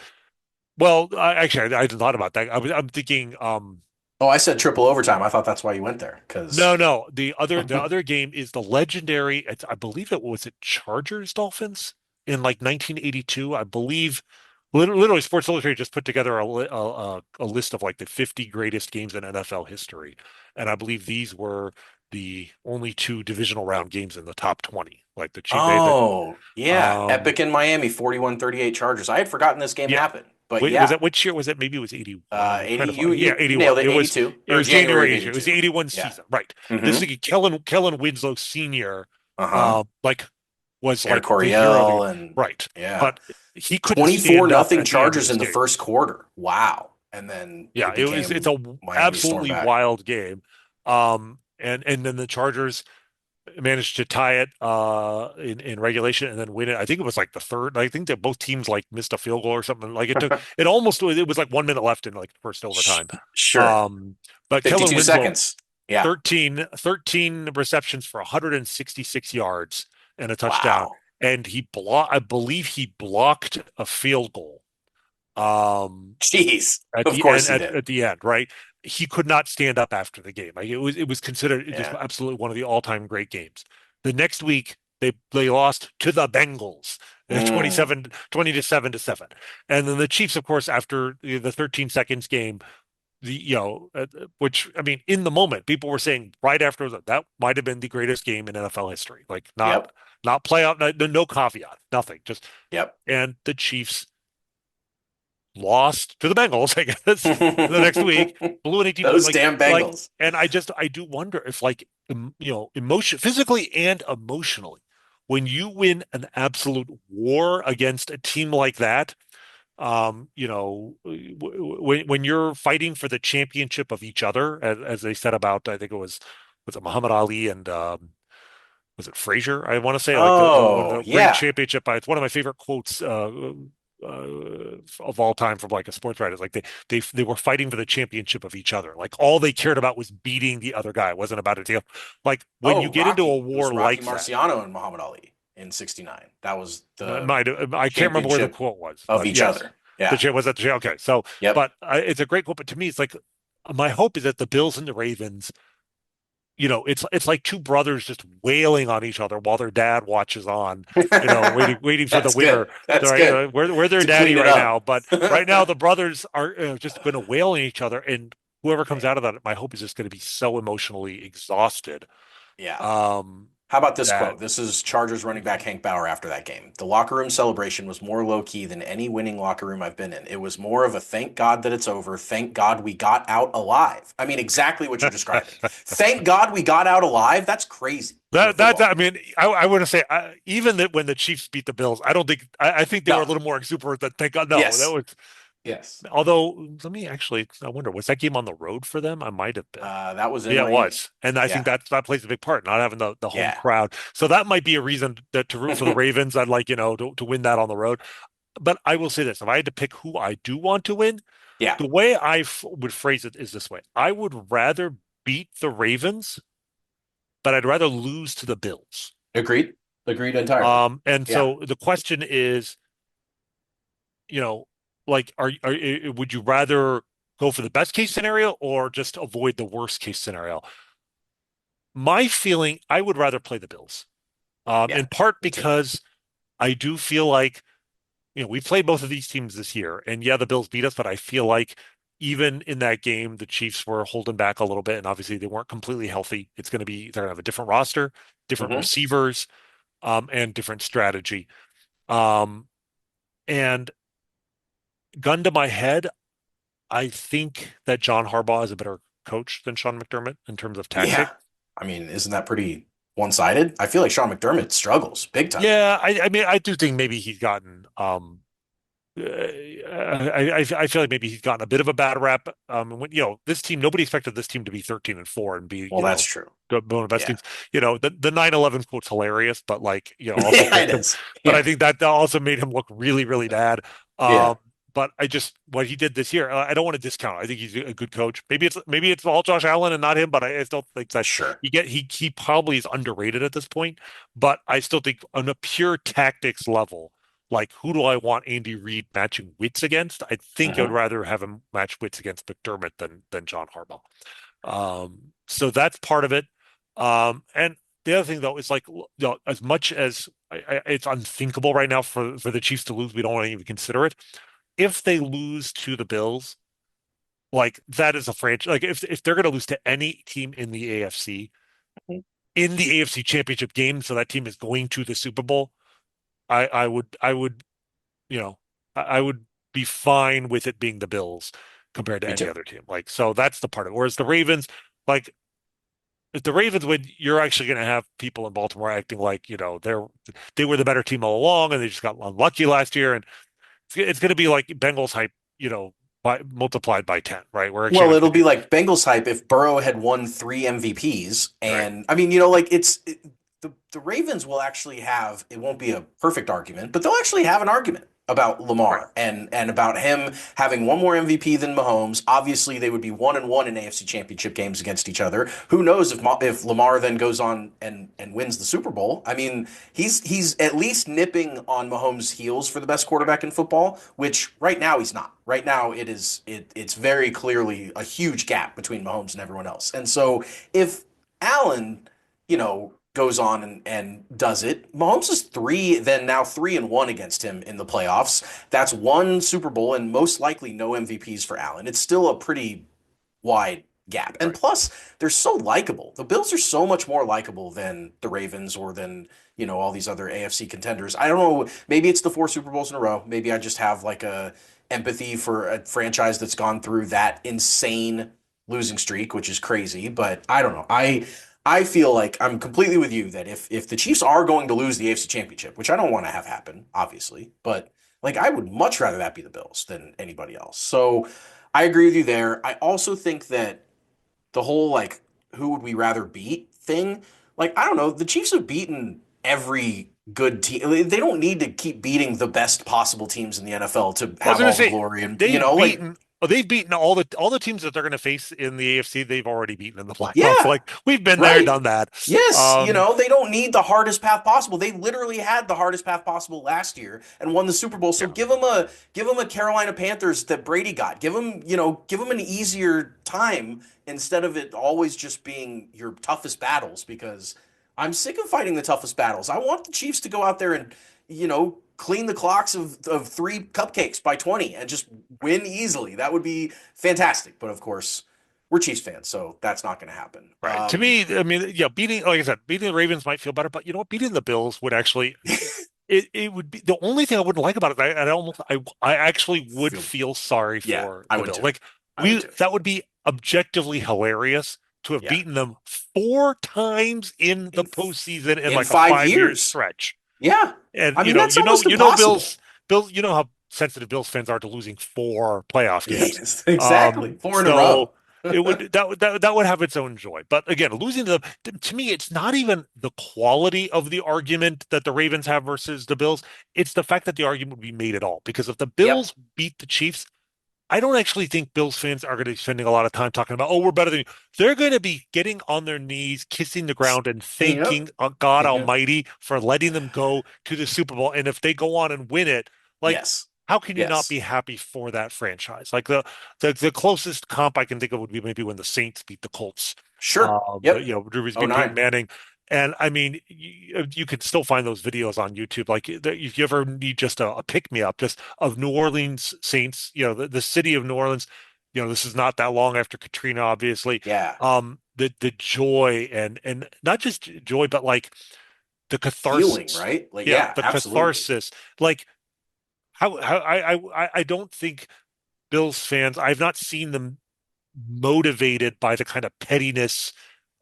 Well, I hadn't thought about that. I'm thinking. Oh, I said triple overtime. I thought that's why you went there. Because No. The other game is the legendary. I believe it Chargers Dolphins in like 1982. I believe literally Sports Illustrated just put together a list of like the 50 greatest games in NFL history, and I believe these were the only two divisional round games in the top 20. Like the Chief, they oh, yeah. um Epic in Miami, 41-38 Chargers. I had forgotten this game yeah. happened. But Wait, was yeah. that which year was it? Maybe it was 81. I'm 80 trying to find. you Yeah, you 81. nailed it, 82 It or was January January of 82. It was the 82. 81 Yeah. season. Right. This Mm-hmm. is Kellen Winslow Sr. Uh-huh. Like was Air like the hero of the game. Coryell and Right. yeah. But he couldn't 24 stand up nothing at the end of Chargers this in the game. first quarter. Wow. And then Yeah, it it's became a Miami storm absolutely back. wild game. And then the Chargers managed to tie it in regulation and then win it. I think it was like the third. I think that both teams like missed a field goal or something. Like it was like 1 minute left in like first overtime. Sure. Um, but Kellen 52 Winslow, seconds. Yeah. 13 receptions for 166 yards and a touchdown. Wow. And I believe he blocked a field goal. Jeez. At Of the course end he did. at the end, right? He could not stand up after the game. Like it was considered just Yeah. absolutely one of the all-time great games. The next week they lost to the Bengals, Mm. 20 to 7. And then the Chiefs, of course, after the 13 seconds game, which I mean, in the moment, people were saying right after that might have been the greatest game in NFL history. Like Yep. not playoff, no caveat, nothing. Just Yep. and the Chiefs lost to the Bengals, I guess, the next week, blew an 18 point Those damn Bengals. and I do wonder if emotion physically and emotionally, when you win an absolute war against a team like that, when you're fighting for the championship of each other, as they said about, I think was it Muhammad Ali and was it Frazier? I want to say like the one of Oh, the great yeah. championship. It's one of my favorite quotes of all time from like a sports writer. It's like they were fighting for the championship of each other. Like all they cared about was beating the other guy. It wasn't about a deal. Like when you Oh, get into a Rocky. It was war Rocky like that, Marciano and Muhammad Ali in 69. That was the I can't remember where the championship quote was, of but each yes, other. Yeah. was that the okay. So, Yep. but it's a great quote. But to me, it's like my hope is that the Bills and the Ravens, it's like two brothers just wailing on each other while their dad watches on, waiting for the That's winner. good. That's Right? good We're their to daddy clean it right up. now, but right now the brothers are just going to wail on each other, and whoever comes Man. out of that, my hope is just going to be so emotionally exhausted. Yeah. Um, How about this that quote? This is Chargers running back Hank Bauer after that game. The locker room celebration was more low key than any winning locker room I've been in. It was more of a thank God that it's over. Thank God we got out alive. I mean, exactly what you're describing. Thank God we got out alive. That's crazy for a that football I game. mean, I want to say even that when the Chiefs beat the Bills, I don't think I think they were a No. little more exuberant than thank God. No, that Yes. was. Yes. Although, let me actually, I wonder, was that game on the road for them? I might have been. That was in Yeah, it Miami. was. And I think Yeah. that plays a big part, not having the home Yeah. crowd. So that might be a reason that to root for the Ravens. I'd like, to win that on the road. but I will say this: if I had to pick who I do want to win, Yeah, the way would phrase it is this way: I would rather beat the Ravens, but I'd rather lose to the Bills. agreed. Agreed entirely. And Yeah. so the question is, you know, like, would you rather go for the best case scenario or just avoid the worst case scenario? My feeling, I would rather play the Bills, Yeah. in part Me too. because I do feel like, we played both of these teams this year, and yeah, the Bills beat us, but I feel like even in that game, the Chiefs were holding back a little bit, and obviously they weren't completely healthy. They're gonna have a different roster, different Hmm. receivers, and different strategy. Um, and gun to my head, I think that John Harbaugh is a better coach than Sean McDermott in terms of Yeah. tactic. I mean, isn't that pretty one-sided? I feel like Sean McDermott struggles big time. Yeah, I mean, I do think maybe he's gotten I feel like maybe he's gotten a bit of a bad rap. When this team, nobody expected this team to be 13-4 and be Well, that's true. one of the best Yeah. teams. The 9/11 quote's hilarious, but like also Yeah, makes it him. is. But I Yeah. think that also made him look really really bad. Yeah. Um, but I just what he did this year, I don't want to discount. I think he's a good coach. Maybe it's all Josh Allen and not him, but I still think that Sure. he probably is underrated at this point. But I still think on a pure tactics level, like who do I want Andy Reid matching wits against? I think I would Hmm. rather have him match wits against McDermott than John Harbaugh. So that's part of it. And the other thing though is like, as much as it's unthinkable right now for the Chiefs to lose, we don't want to even consider it. If they lose to the Bills, like that is a franchise. Like if they're going to lose to any team in the AFC in the AFC Championship game, so that team is going to the Super Bowl, I would I would be fine with it being the Bills compared to Me any too. other team. Like, so that's the part of it. Whereas the Ravens, like, if the Ravens win, you're actually going to have people in Baltimore acting like, they were the better team all along and they just got unlucky last year. And it's going to be like Bengals hype, multiplied by 10, right? We're actually Well, going to it'll think, be like Bengals hype if Burrow had won three MVPs. right, And I mean, like the Ravens will actually have, it won't be a perfect argument, but they'll actually have an argument about right. Lamar and about him having one more MVP than Mahomes. Obviously, they would be 1-1 in AFC Championship games against each other. Who knows if Lamar then goes on and wins the Super Bowl? I mean, he's at least nipping on Mahomes' heels for the best Right. quarterback in football, which right now he's not. Right now it's very clearly a huge gap between Mahomes and everyone else. And so if Allen, goes on and does it, Mahomes is now 3-1 against him in the playoffs. That's one Super Bowl and most likely no MVPs for Allen. It's still a pretty wide gap. And Right. plus, they're so likable. The Bills are so much more likable than the Ravens or than, all these other AFC contenders. I don't know. Maybe it's the four Super Bowls in a row. Maybe I just have like a empathy for a franchise that's gone through that insane losing streak, which is crazy. But I don't know. I feel like I'm completely with you that if the Chiefs are going to lose the AFC Championship, which I don't want to have happen, obviously, but like I would much rather that be the Bills than anybody else. So I agree with you there. I also think that the whole like who would we rather beat thing, like I don't know, the Chiefs have beaten every good team. They don't need to keep beating the best possible teams in the NFL to I was have going to all the say glory and they've like beaten they've beaten all the teams that they're going to face in the AFC. They've already beaten in the playoffs. yeah, Like we've been there, right. done that. Yes, Um, they don't need the hardest path possible. They literally had the hardest path possible last year and won the Super Bowl. So yeah, give them a Carolina Panthers that Brady got. Give them an easier time instead of it always just being your toughest battles because I'm sick of fighting the toughest battles. I want the Chiefs to go out there and, clean the clocks of three cupcakes by 20 and just win easily. That would be fantastic. But of course, we're Chiefs fans, so that's not going to happen. right. To me, I mean, yeah, like I said, beating the Ravens might feel better, but you know what? Beating the Bills would actually it would be the only thing I wouldn't like about it. I actually would Feel feel sorry Yeah, for I the would Bills. too. Like I would too. that would be objectively hilarious to have Yeah. beaten them four times in the In postseason in in like a 5 years. 5 year stretch. Yeah. And I mean, that's almost Bills, impossible. You know how sensitive Bills fans are to losing four playoff games. Yes, exactly. Four in a So row. it would that would have its own joy. But again, losing to me, it's not even the quality of the argument that the Ravens have versus the Bills. It's the fact that the argument would be made at all. Because if the Yep. Bills beat the Chiefs, I don't actually think Bills fans are going to be spending a lot of time talking about, oh, we're better than you. They're going to be getting on their knees, kissing the ground, and Yep. thanking God Yep. Almighty for letting them go to the Super Bowl. And if they go on and win it, like, Yes. how can you not Yes. be happy for that franchise? Like the closest comp I can think of would be maybe when the Saints beat the Colts. Sure. Yep. Drew Brees Oh beat Peyton nine. Manning. And I mean, you could still find those videos on YouTube. Like, if you ever need just a pick me up, just of New Orleans Saints, the city of New Orleans, this is not that long after Katrina, obviously. Yeah. The joy and not just joy, but like the Feeling, catharsis. right? Like, Yeah, yeah, the absolutely. catharsis. Like, how I don't think Bills fans, I've not seen them motivated by the kind of pettiness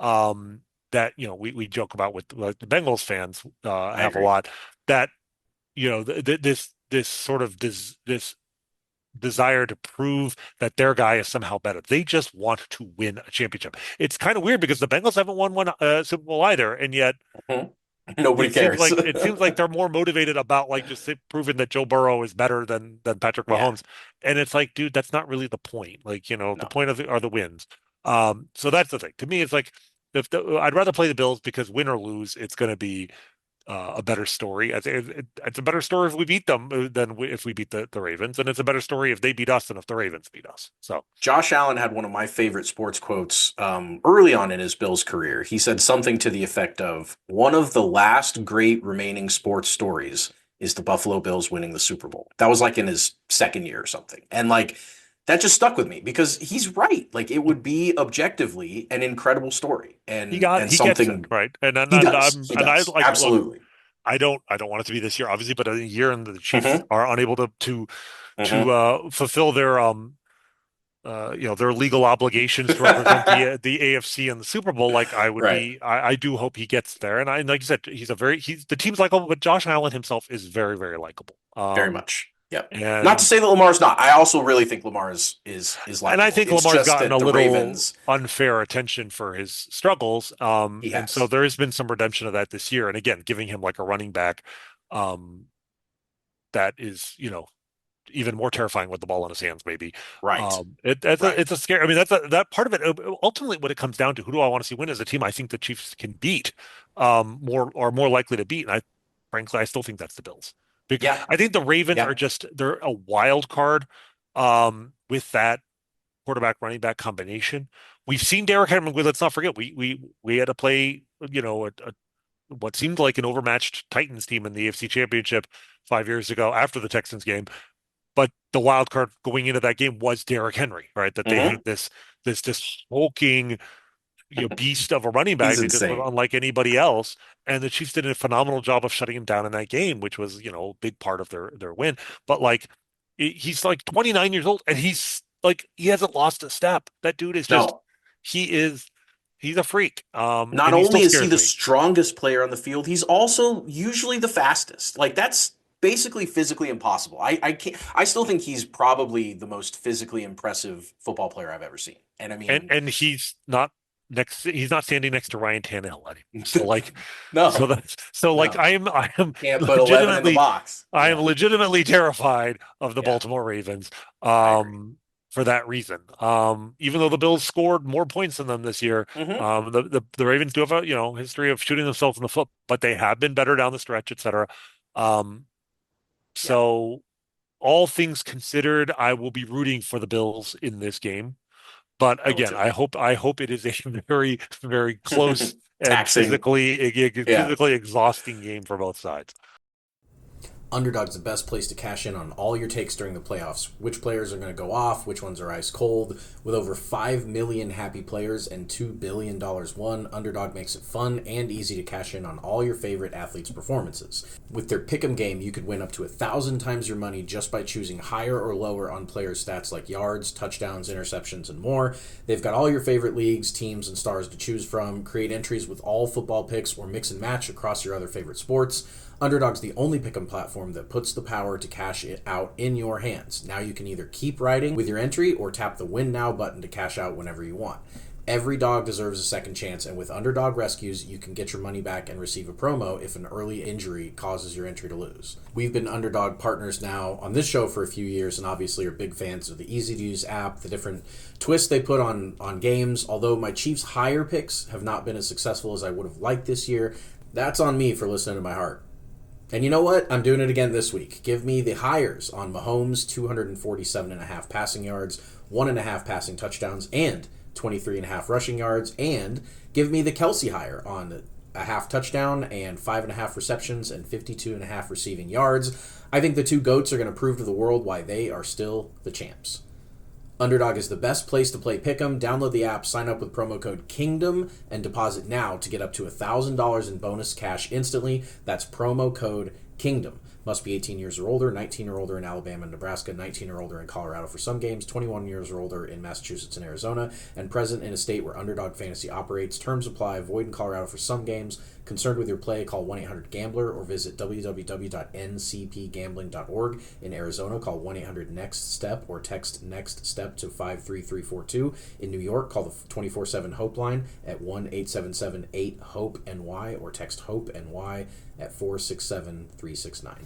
um that we joke about with like the Bengals fans I have a agree. lot, that this sort of this desire to prove that their guy is somehow better. They just want to win a championship. It's kind of weird because the Bengals haven't won one Super Bowl either, and yet Mhm. Nobody cares. it seems like they're more motivated about like just proving that Joe Burrow is better than Patrick Yeah. Mahomes. And it's like, dude, that's not really the point. Like, the No. point of are the wins. So that's the thing. To me, it's like, I'd rather play the Bills because win or lose, it's going to be a better story. It's a better story if we beat them than if we beat the Ravens, and it's a better story if they beat us than if the Ravens beat us. So Josh Allen had one of my favorite sports quotes early on in his Bills career. He said something to the effect of, "One of the last great remaining sports stories is the Buffalo Bills winning the Super Bowl." That was like in his second year or something. And like that just stuck with me because he's right. Like it would be objectively an incredible story and he gets it something right, he does. He and I does. like look. Absolutely. I don't want it to be this year, obviously, but a year and the Chiefs Hmm. are unable to Hmm. fulfill their their legal obligations to represent the AFC in the Super Bowl. Like, Right. I do hope he gets there. And like you said, he's the team's likable, but Josh Allen himself is very, very likable. Very much. Yep. Not to And say that Lamar's not. I also really think Lamar is I likable. think It's Lamar's just gotten a that the little Ravens unfair attention for his struggles. he And so has. there has been some redemption of that this year. And again, giving him like a running back, um, that is, even more terrifying with the ball in his hands, maybe. Right. Right. It's a scary. I mean, that part of it. Ultimately, what it comes down to, who do I want to see win as a team? I think the Chiefs can beat, more likely to beat, and frankly, I still think that's the Bills. Because Yeah. I think the Ravens Yeah. are they're a wild card, with that quarterback running back combination. We've seen Derrick Henry. Let's not forget, we had to play, what seemed like an overmatched Titans team in the AFC Championship 5 years ago after the Texans game, but the wild card going into that game was Derrick Henry, right? That they Hmm. had this hulking, beast of a running back He's that just was insane. unlike anybody else. And the Chiefs did a phenomenal job of shutting him down in that game, which was, a big part of their win. But like, he's like 29 years old and he's like, he hasn't lost a step. That dude is just, No. he is, he's a freak. Not And he still only is he scares the me. strongest player on the field, he's also usually the fastest. Like that's basically physically impossible. I can't I still think he's probably the most physically impressive football player I've ever seen. And I mean, And he's not standing next to Ryan Tannehill anymore. So like, no. like No. I am Can't put 11 in the legitimately box. I am Yeah. legitimately terrified of the Yeah. Baltimore Ravens, I agree. for that reason. Even though the Bills scored more points than them this year, Hmm. the Ravens do have a, history of shooting themselves in the foot, but they have been better down the stretch, etc. Um, Yeah. so all things considered, I will be rooting for the Bills in this game. But I will again, too. I hope it is a very, very close and Taxing. Yeah. physically exhausting game for both sides. Underdog's the best place to cash in on all your takes during the playoffs. Which players are going to go off, which ones are ice cold. With over 5 million happy players and $2 billion won, Underdog makes it fun and easy to cash in on all your favorite athletes' performances. With their pick'em game, you could win up to 1,000 times your money just by choosing higher or lower on players' stats like yards, touchdowns, interceptions, and more. They've got all your favorite leagues, teams, and stars to choose from. Create entries with all football picks or mix and match across your other favorite sports. Underdog's the only pick'em platform that puts the power to cash it out in your hands. Now you can either keep riding with your entry or tap the Win Now button to cash out whenever you want. Every dog deserves a second chance, and with Underdog Rescues, you can get your money back and receive a promo if an early injury causes your entry to lose. We've been Underdog partners now on this show for a few years, and obviously are big fans of the easy-to-use app, the different twists they put on games. Although my Chiefs higher picks have not been as successful as I would have liked this year, that's on me for listening to my heart. And you know what? I'm doing it again this week. Give me the hires on Mahomes, 247.5 passing yards, 1.5 passing touchdowns, and 23.5 rushing yards, and give me the Kelsey hire on a half touchdown and 5.5 receptions and 52.5 receiving yards. I think the two GOATs are going to prove to the world why they are still the champs. Underdog is the best place to play Pick'em. Download the app, sign up with promo code KINGDOM, and deposit now to get up to $1,000 in bonus cash instantly. That's promo code KINGDOM. Must be 18 years or older, 19 or older in Alabama and Nebraska, 19 or older in Colorado for some games, 21 years or older in Massachusetts and Arizona, and present in a state where Underdog Fantasy operates. Terms apply. Void in Colorado for some games. Concerned with your play, call 1-800-GAMBLER or visit www.ncpgambling.org. In Arizona, call 1-800-NEXT-STEP or text NEXT STEP to 53342. In New York, call the 24/7 Hope line at 1-877-8-HOPE-NY or text HOPE-NY at 467-369.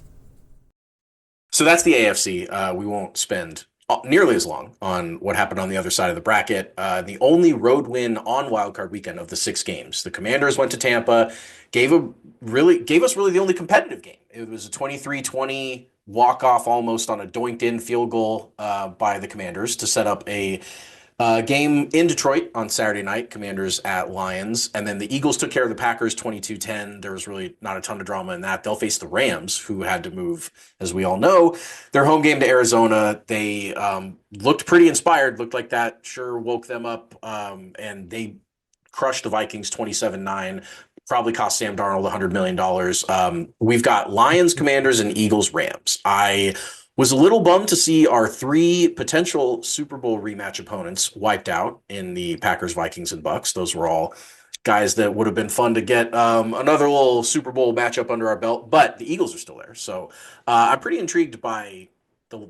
So that's the AFC. We won't spend nearly as long on what happened on the other side of the bracket. The only road win on wildcard weekend of the 6 games. The Commanders went to Tampa, gave us really the only competitive game. It was a 23-20 walk-off almost on a doinked-in field goal by the Commanders to set up a game in Detroit on Saturday night, Commanders at Lions. And then the Eagles took care of the Packers 22-10. There was really not a ton of drama in that. They'll face the Rams, who had to move, as we all know, their home game to Arizona. They looked pretty inspired, looked like that sure woke them up, and they crushed the Vikings 27-9. Probably cost Sam Darnold $100 million. We've got Lions, Commanders, and Eagles, Rams. I was a little bummed to see our 3 potential Super Bowl rematch opponents wiped out in the Packers, Vikings, and Bucks. Those were all guys that would have been fun to get another little Super Bowl matchup under our belt, but the Eagles are still there. So I'm pretty intrigued by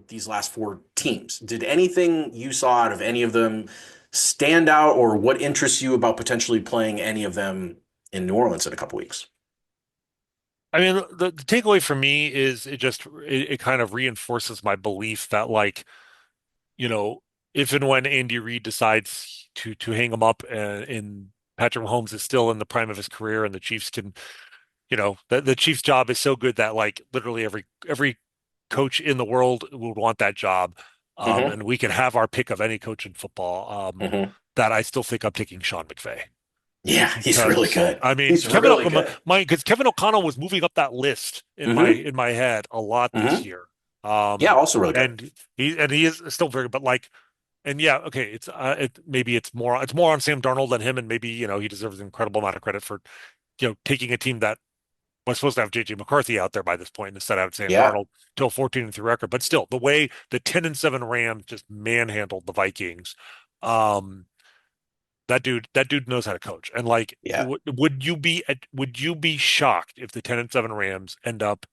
these last 4 teams. Did anything you saw out of any of them stand out, or what interests you about potentially playing any of them in New Orleans in a couple weeks? I mean, the takeaway for me is it kind of reinforces my belief that like, you know, if and when Andy Reid decides to hang him up in Patrick Mahomes is still in the prime of his career and the Chiefs can, the Chiefs job is so good that like literally every coach in the world would want that job. Mm-hmm. And we can have our pick of any coach in football. Mm-hmm. That I still think I'm taking Sean McVay. Yeah, he's really Because good. I mean, He's really good. because Kevin O'Connell was moving up that list in my Mm-hmm. in my head a lot this Mm-hmm. year. Yeah, also really good. And he is still very, but like, and yeah, okay, maybe it's more on Sam Darnold than him, and maybe he deserves an incredible amount of credit for taking a team that was supposed to have JJ McCarthy out there by this point instead of Sam Yeah, Darnold till 14-3 record. But still, the way the 10-7 Rams just manhandled the Vikings, um, that dude knows how to coach. And like, yeah. would you be shocked if the 10-7 Rams end up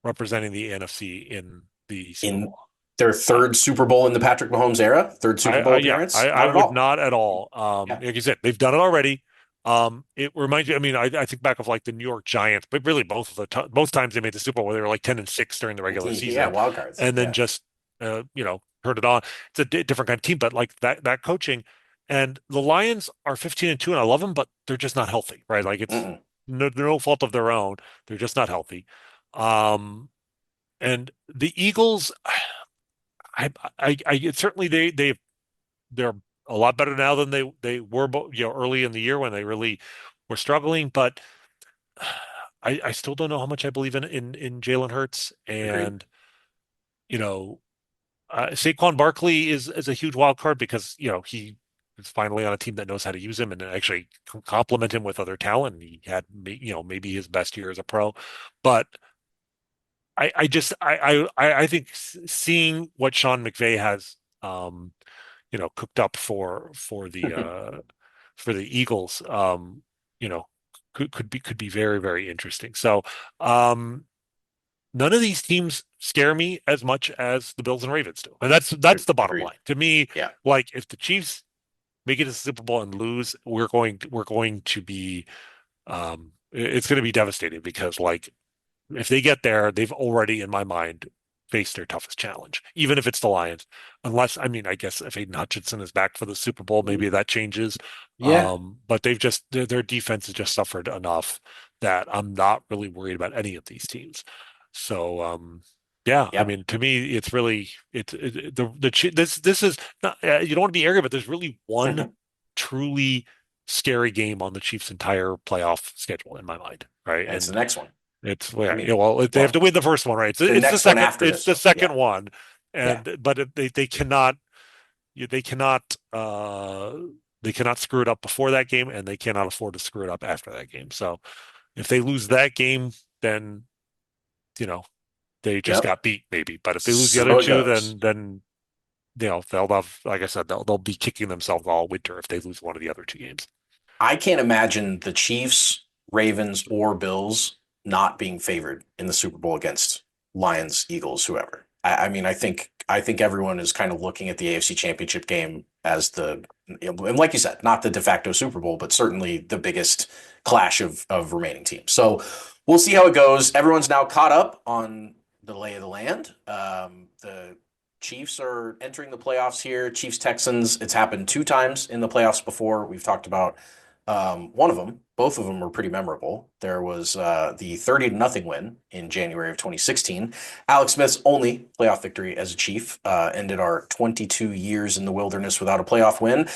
representing the NFC in the Super In Bowl? their I, third Super Bowl in the Patrick Mahomes era, third Super Bowl yeah, appearance, I not at would all. not at all. Yeah. Like you said, they've done it already. It reminds you. I mean, I think back of like the New York Giants, but really both times they made the Super Bowl, they were like 10-6 during the regular Yeah, season, wild cards. and then Yeah. just turned it on. It's a different kind of team, but like that coaching, and the Lions are 15-2, and I love them, but they're just not healthy, right? Like it's Mm-mm. no fault of their own. They're just not healthy. Um, and the Eagles, certainly they're a lot better now than they were, early in the year when they really were struggling. But I still don't know how much I believe in Jalen Hurts, Agreed. and you know Saquon Barkley is a huge wild card because he is finally on a team that knows how to use him and actually complement him with other talent. He had maybe his best year as a pro, but I think seeing what Sean McVay has cooked up for the Eagles, you know could be very, very interesting. So, um, none of these teams scare me as much as the Bills and Ravens do, and that's the bottom Agreed. line to me. Yeah. Like, if the Chiefs make it to the Super Bowl and lose, we're going to be it's going to be devastating because like if they get there, they've already, in my mind, faced their toughest challenge, even if it's the Lions. Unless, I mean, I guess if Aiden Hutchinson is back for the Super Bowl, maybe that changes. Yeah. But they've just their defense has just suffered enough that I'm not really worried about any of these teams. So, yeah, I Yep. mean, to me, it's really this is not you don't want to be arrogant, but there's really one truly scary game on the Chiefs' entire playoff schedule in my mind, right? And it's the And next one. it's I well, yeah, mean, well, they have to well, win the first one, right? the It's the next one second. after It's this the one. second Yeah. one, Yeah. and but they cannot they cannot they cannot screw it up before that game, and they cannot afford to screw it up after that game. So if they lose that game, then you know they just Yep. got beat, maybe. But if they lose the other So it two, goes. then they'll have, like I said, they'll be kicking themselves all winter if they lose one of the other two games. I can't imagine the Chiefs, Ravens, or Bills not being favored in the Super Bowl against Lions, Eagles, whoever. I mean, I think everyone is kind of looking at the AFC Championship game as and like you said, not the de facto Super Bowl, but certainly the biggest clash of remaining teams. So we'll see how it goes. Everyone's now caught up on the lay of the land. The Chiefs are entering the playoffs here. Chiefs Texans. It's happened two times in the playoffs before. We've talked about one of them. Both of them were pretty memorable. There was the 30-0 win in January of 2016. Alex Smith's only playoff victory as a Chief ended our 22 years in the wilderness without a playoff win.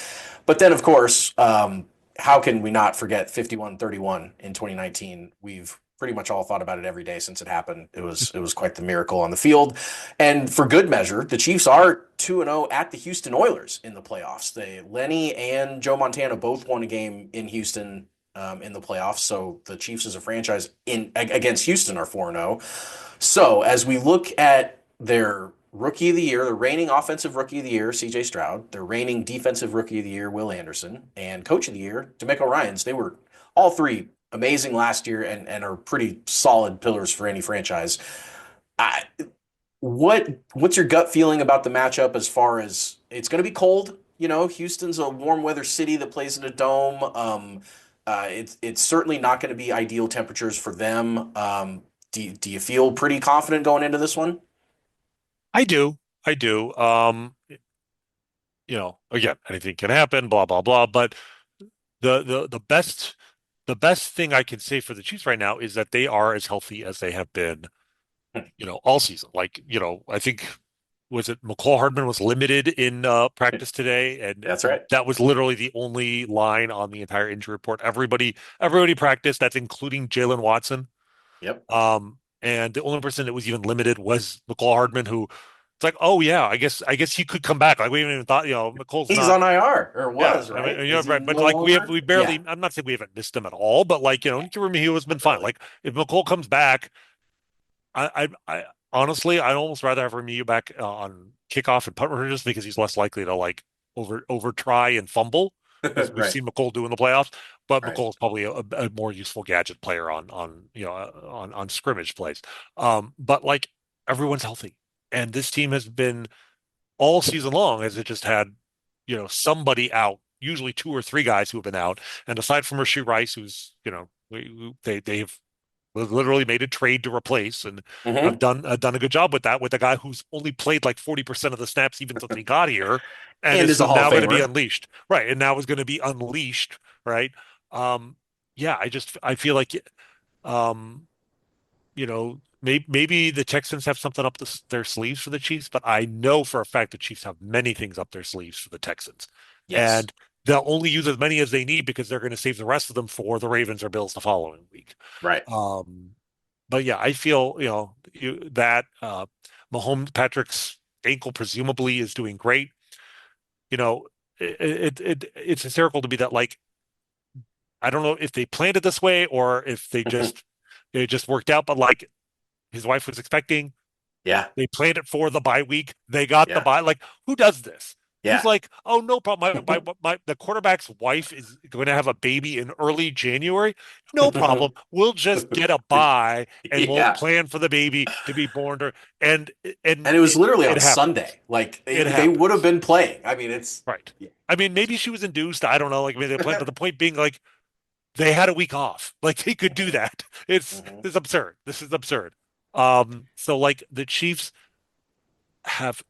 But then, of course, how can we not forget 51-31 in 2019? We've pretty much all thought about it every day since it happened. It was quite the miracle on the field. And for good measure, the Chiefs are 2-0 at the Houston Oilers in the playoffs. Lenny and Joe Montana both won a game in Houston in the playoffs. So the Chiefs as a franchise against Houston are 4-0. So as we look at their rookie of the year, the reigning offensive rookie of the year, CJ Stroud, their reigning defensive rookie of the year, Will Anderson, and coach of the year, DeMeco Ryans, they were all three amazing last year and are pretty solid pillars for any franchise. I, what's your gut feeling about the matchup as far as it's going to be cold? You know, Houston's a warm weather city that plays in a dome. It's certainly not going to be ideal temperatures for them. Do you feel pretty confident going into this one? I do, I do. Again, anything can happen, blah blah blah. But the best thing I can say for the Chiefs right now is that they are as healthy as they have been, all season. Like, I think was it McCall Hardman was limited in practice today, and That's right. that was literally the only line on the entire injury report. Everybody practiced. That's including Jalen Watson. Yep. And the only person that was even limited was McCall Hardman, who it's like, oh yeah, I guess he could come back. Like we haven't even thought, McCall's He's not. on IR or Yeah, was, I mean, right? Is he right, but no like longer? we Yeah. barely. I'm not saying we haven't missed him at all, but like Jeremy Hill has been fine. Totally. Like if McCall comes back, I honestly, I'd almost rather have Remy back on kickoff and punt return just because he's less likely to like over try and fumble as we've Right. seen McCall do in the playoffs. But Right. McCall is probably a more useful gadget player on scrimmage plays. But like everyone's healthy, and this team has been all season long as it just had somebody out, usually two or three guys who have been out, and aside from Rashee Rice, who's they've literally made a trade to replace and Hmm. have done a good job with that with a guy who's only played like 40% of the snaps even since he got here and And is is a Hall of now going to be Famer. unleashed. Right. And now is going to be unleashed. Right. Um, yeah, I feel like um, maybe the Texans have something up their sleeves for the Chiefs, but I know for a fact the Chiefs have many things up their sleeves for the Texans. Yes. And they'll only use as many as they need because they're going to save the rest of them for the Ravens or Bills the following week. Right. Um, but yeah, I feel that Mahomes Patrick's ankle presumably is doing great. You know, it's hysterical to be that like I don't know if they planned it this way or if it just worked out, but like his wife was expecting, Yeah. they planned it for the bye week. They got the Yeah. bye. Like who does this? He's Yeah. like, oh, no problem. The quarterback's wife is going to have a baby in early January. No problem. We'll just get a bye and we'll Yeah. plan for the baby to be born. And and And it was literally it on happened. Sunday. Like It they would have happens. been playing. I mean, it's Right. yeah. I mean, maybe she was induced. I don't know. Like, maybe they planned, but the point being, like, they had a week off. Like, they could do Mhm, that. mhm. It's absurd. This is absurd. So like the Chiefs have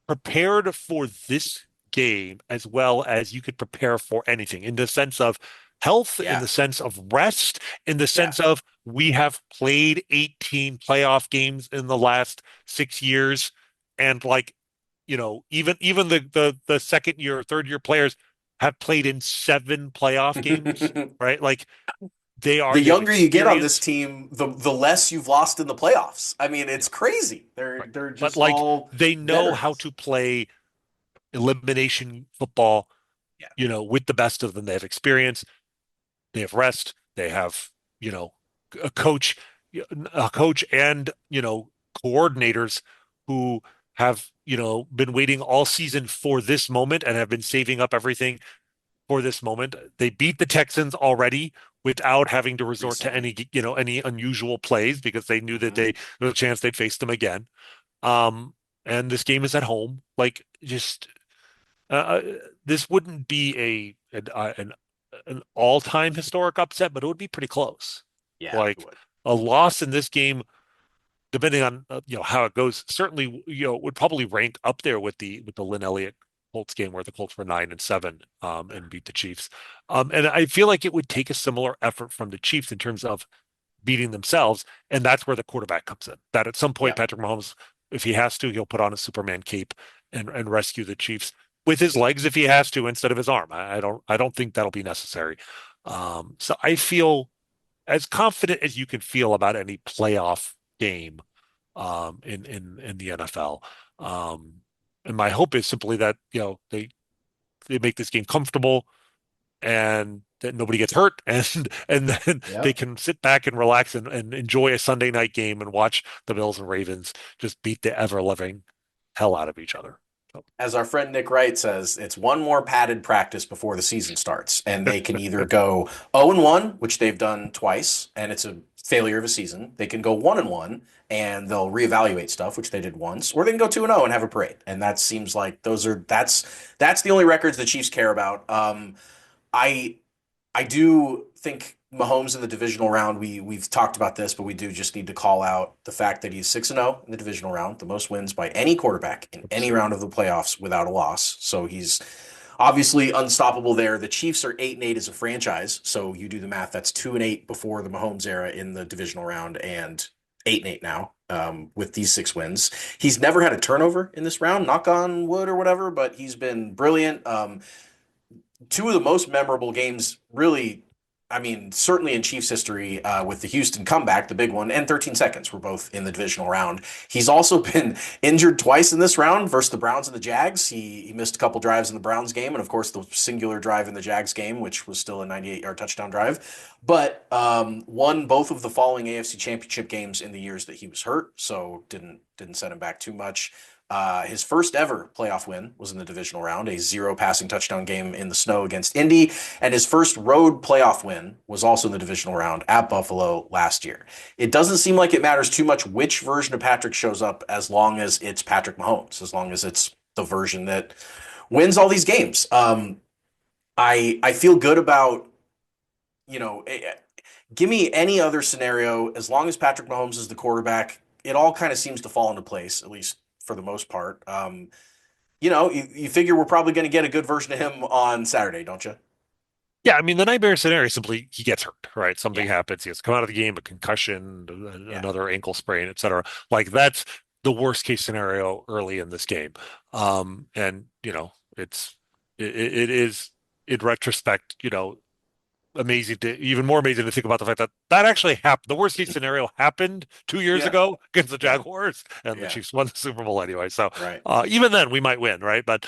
prepared for this game as well as you could prepare for anything in the sense of health, in Yeah. the sense of rest, in the Yeah. sense of we have played 18 playoff games in the last 6 years. And like, even the second year or third year players have played in 7 playoff games, right? Like The they've younger you get on this experienced, team, the less you've lost in the playoffs. I mean, it's crazy. right? They're But just like all they know how veterans. to play elimination football, Yeah. with the best of them. They have experience, they have rest, they have, you know, a coach, a coach and, coordinators who have, been waiting all season for this moment and have been saving up everything for this moment. They beat the Texans already without having to resort to Recently. any unusual plays because they knew that Hmm. there was a chance they'd face them again. Um, and this game is at home. Like, just uh, this wouldn't be an all-time historic upset, but it would be pretty close. Yeah, it Like would. a loss in this game, depending on how it goes, certainly would probably rank up there with the Lynn Elliott Colts game where the Colts were 9-7 and beat the Chiefs. And I feel like it would take a similar effort from the Chiefs in terms of beating themselves, and that's where the quarterback comes in. That at some point, Yeah. Patrick Mahomes, if he has to, he'll put on a Superman cape and rescue the Chiefs with his legs if he has to instead of his arm. I don't think that'll be necessary. So I feel as confident as you can feel about any playoff game in the NFL. Um, and my hope is simply that they make this game comfortable and that nobody gets hurt and then they Yep. can sit back and relax and enjoy a Sunday night game and watch the Bills and Ravens just beat the ever loving hell out of each other. So, As our friend Nick Wright says, it's one more padded practice before the season starts, and they can either go 0-1, which they've done twice, and it's a failure of a season. They can go 1-1, and they'll reevaluate stuff, which they did once, or they can go 2-0 and have a parade. And that seems like that's the only records the Chiefs care about. I I do think Mahomes in the divisional round. We've talked about this, but we do just need to call out the fact that he's 6-0 in the divisional round, the most wins by any quarterback in any absurd. round of the playoffs without a loss. So he's obviously unstoppable there. The Chiefs are 8-8 as a franchise, so you do the math. That's 2-8 before the Mahomes era in the divisional round, and 8-8 now. With these 6 wins, he's never had a turnover in this round. Knock on wood or whatever, but he's been brilliant. Two of the most memorable games, really, I mean, certainly in Chiefs history, with the Houston comeback, the big one, and 13 seconds were both in the divisional round. He's also been injured twice in this round versus the Browns and the Jags. He missed a couple drives in the Browns game, and of course, the singular drive in the Jags game, which was still a 98-yard touchdown drive. But won both of the following AFC Championship games in the years that he was hurt, so didn't set him back too much. His first ever playoff win was in the divisional round, a zero passing touchdown game in the snow against Indy. And his first road playoff win was also in the divisional round at Buffalo last year. It doesn't seem like it matters too much which version of Patrick shows up as long as it's Patrick Mahomes, as long as it's the version that wins all these games. I feel good about, you know, give me any other scenario as long as Patrick Mahomes is the quarterback. It all kind of seems to fall into place, at least for the most part. You figure we're probably going to get a good version of him on Saturday, don't you? Yeah, I mean the nightmare scenario is simply he gets hurt, right? Something Yeah, happens, he has to come out of the game, a concussion, yeah. another ankle sprain, etc. Like that's the worst case scenario early in this game. And it is in retrospect, amazing to even more amazing to think about the fact that that actually happened. The worst case scenario happened 2 years Yeah, ago against the yeah, Jaguars, and the yeah. Chiefs won the Super Bowl anyway. So Right. even then, we might win, right? But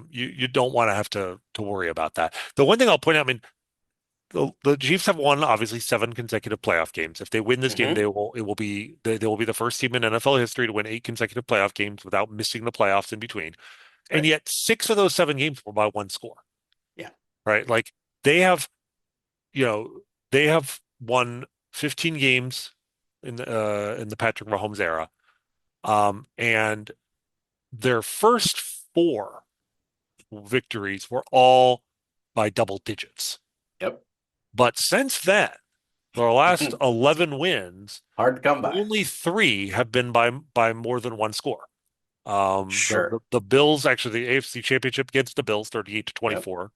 you don't want to have to worry about that. The one thing I'll point out, I mean, the Chiefs have won obviously 7 consecutive playoff games. If they win this game, Hmm. they will be the first team in NFL history to win 8 consecutive playoff games without missing the playoffs in between. And Right. yet 6 of those 7 games were by one score. Yeah. Right? Like they have, you know, they have won 15 games in the Patrick Mahomes era. And their first 4 victories were all by double digits. Yep. But since then, their last 11 wins, Hard to come by. only 3 have been by more than one score. The Sure. the Bills, actually, the AFC Championship against the Bills, 38 to Yep. 24.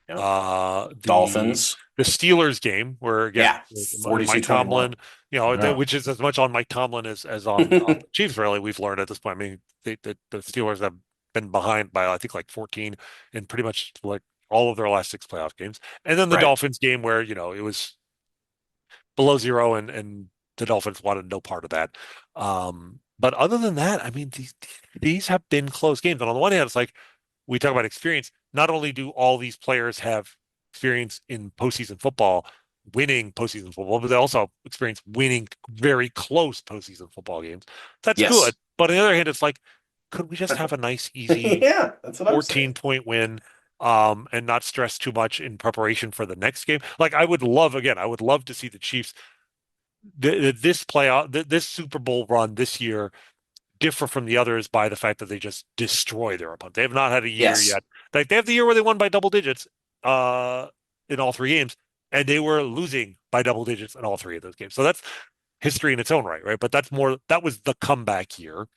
Yep. The Dolphins. Steelers game, where again, Yeah. Mike 42-21. Tomlin, Yeah. which is as much on Mike Tomlin as on the Chiefs. Really, we've learned at this point. I mean, the Steelers have been behind by I think like 14 in pretty much like all of their last 6 playoff games, and then the Right. Dolphins game where it was below zero and the Dolphins wanted no part of that. But other than that, I mean, these have been close games. And on the one hand, it's like we talk about experience. Not only do all these players have experience in postseason football, winning postseason football, but they also experience winning very close postseason football games. That's good. Yes. But on the other hand, it's like, could we just have a nice, easy Yeah, that's what I'm 14 saying. point win and not stress too much in preparation for the next game? Like I would love to see the Chiefs this playoff this Super Bowl run this year differ from the others by the fact that they just destroy their opponent. They have not had a year Yes. yet. Like they have the year where they won by double digits uh in all 3 games, and they were losing by double digits in all 3 of those games. So that's history in its own right? But that was the comeback year.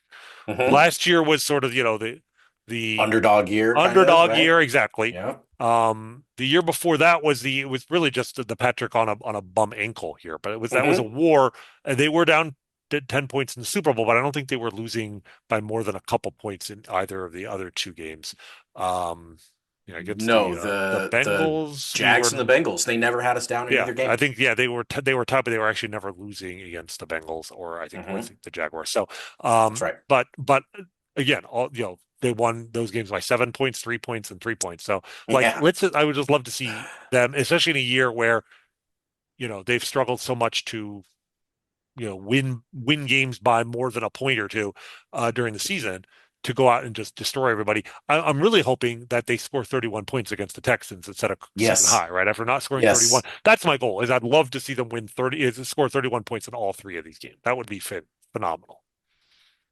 Hmm. Last year was sort of, the Underdog year, kind of, underdog right? year, exactly. Yeah. The year before that it was really just the Patrick on a bum ankle here, but that was a Hmm. war, and they were down to 10 points in the Super Bowl, but I don't think they were losing by more than a couple points in either of the other 2 games. Um, against No, the the Bengals, we were Jags and the Bengals, they never had us down in yeah, either I game. think they were tied, but they were actually never losing against the Bengals or Hmm. the Jaguars. So, That's right. but again, they won those games by 7 points, 3 points, and 3 points. So, like, Yeah. I would just love to see them, especially in a year where they've struggled so much to win games by more than a point or two during the season, to go out and just destroy everybody. I'm really hoping that they score 31 points against the Texans and set a season Yes. high, right? After not scoring 31. Yes. That's my goal. Is I'd love to see them score 31 points in all 3 of these games. That would be phenomenal.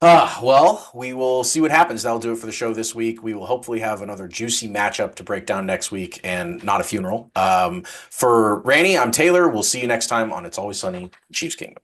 Well, we will see what happens. That'll do it for the show this week. We will hopefully have another juicy matchup to break down next week and not a funeral. For Rany, I'm Taylor. We'll see you next time on It's Always Sunny in Chiefs Kingdom.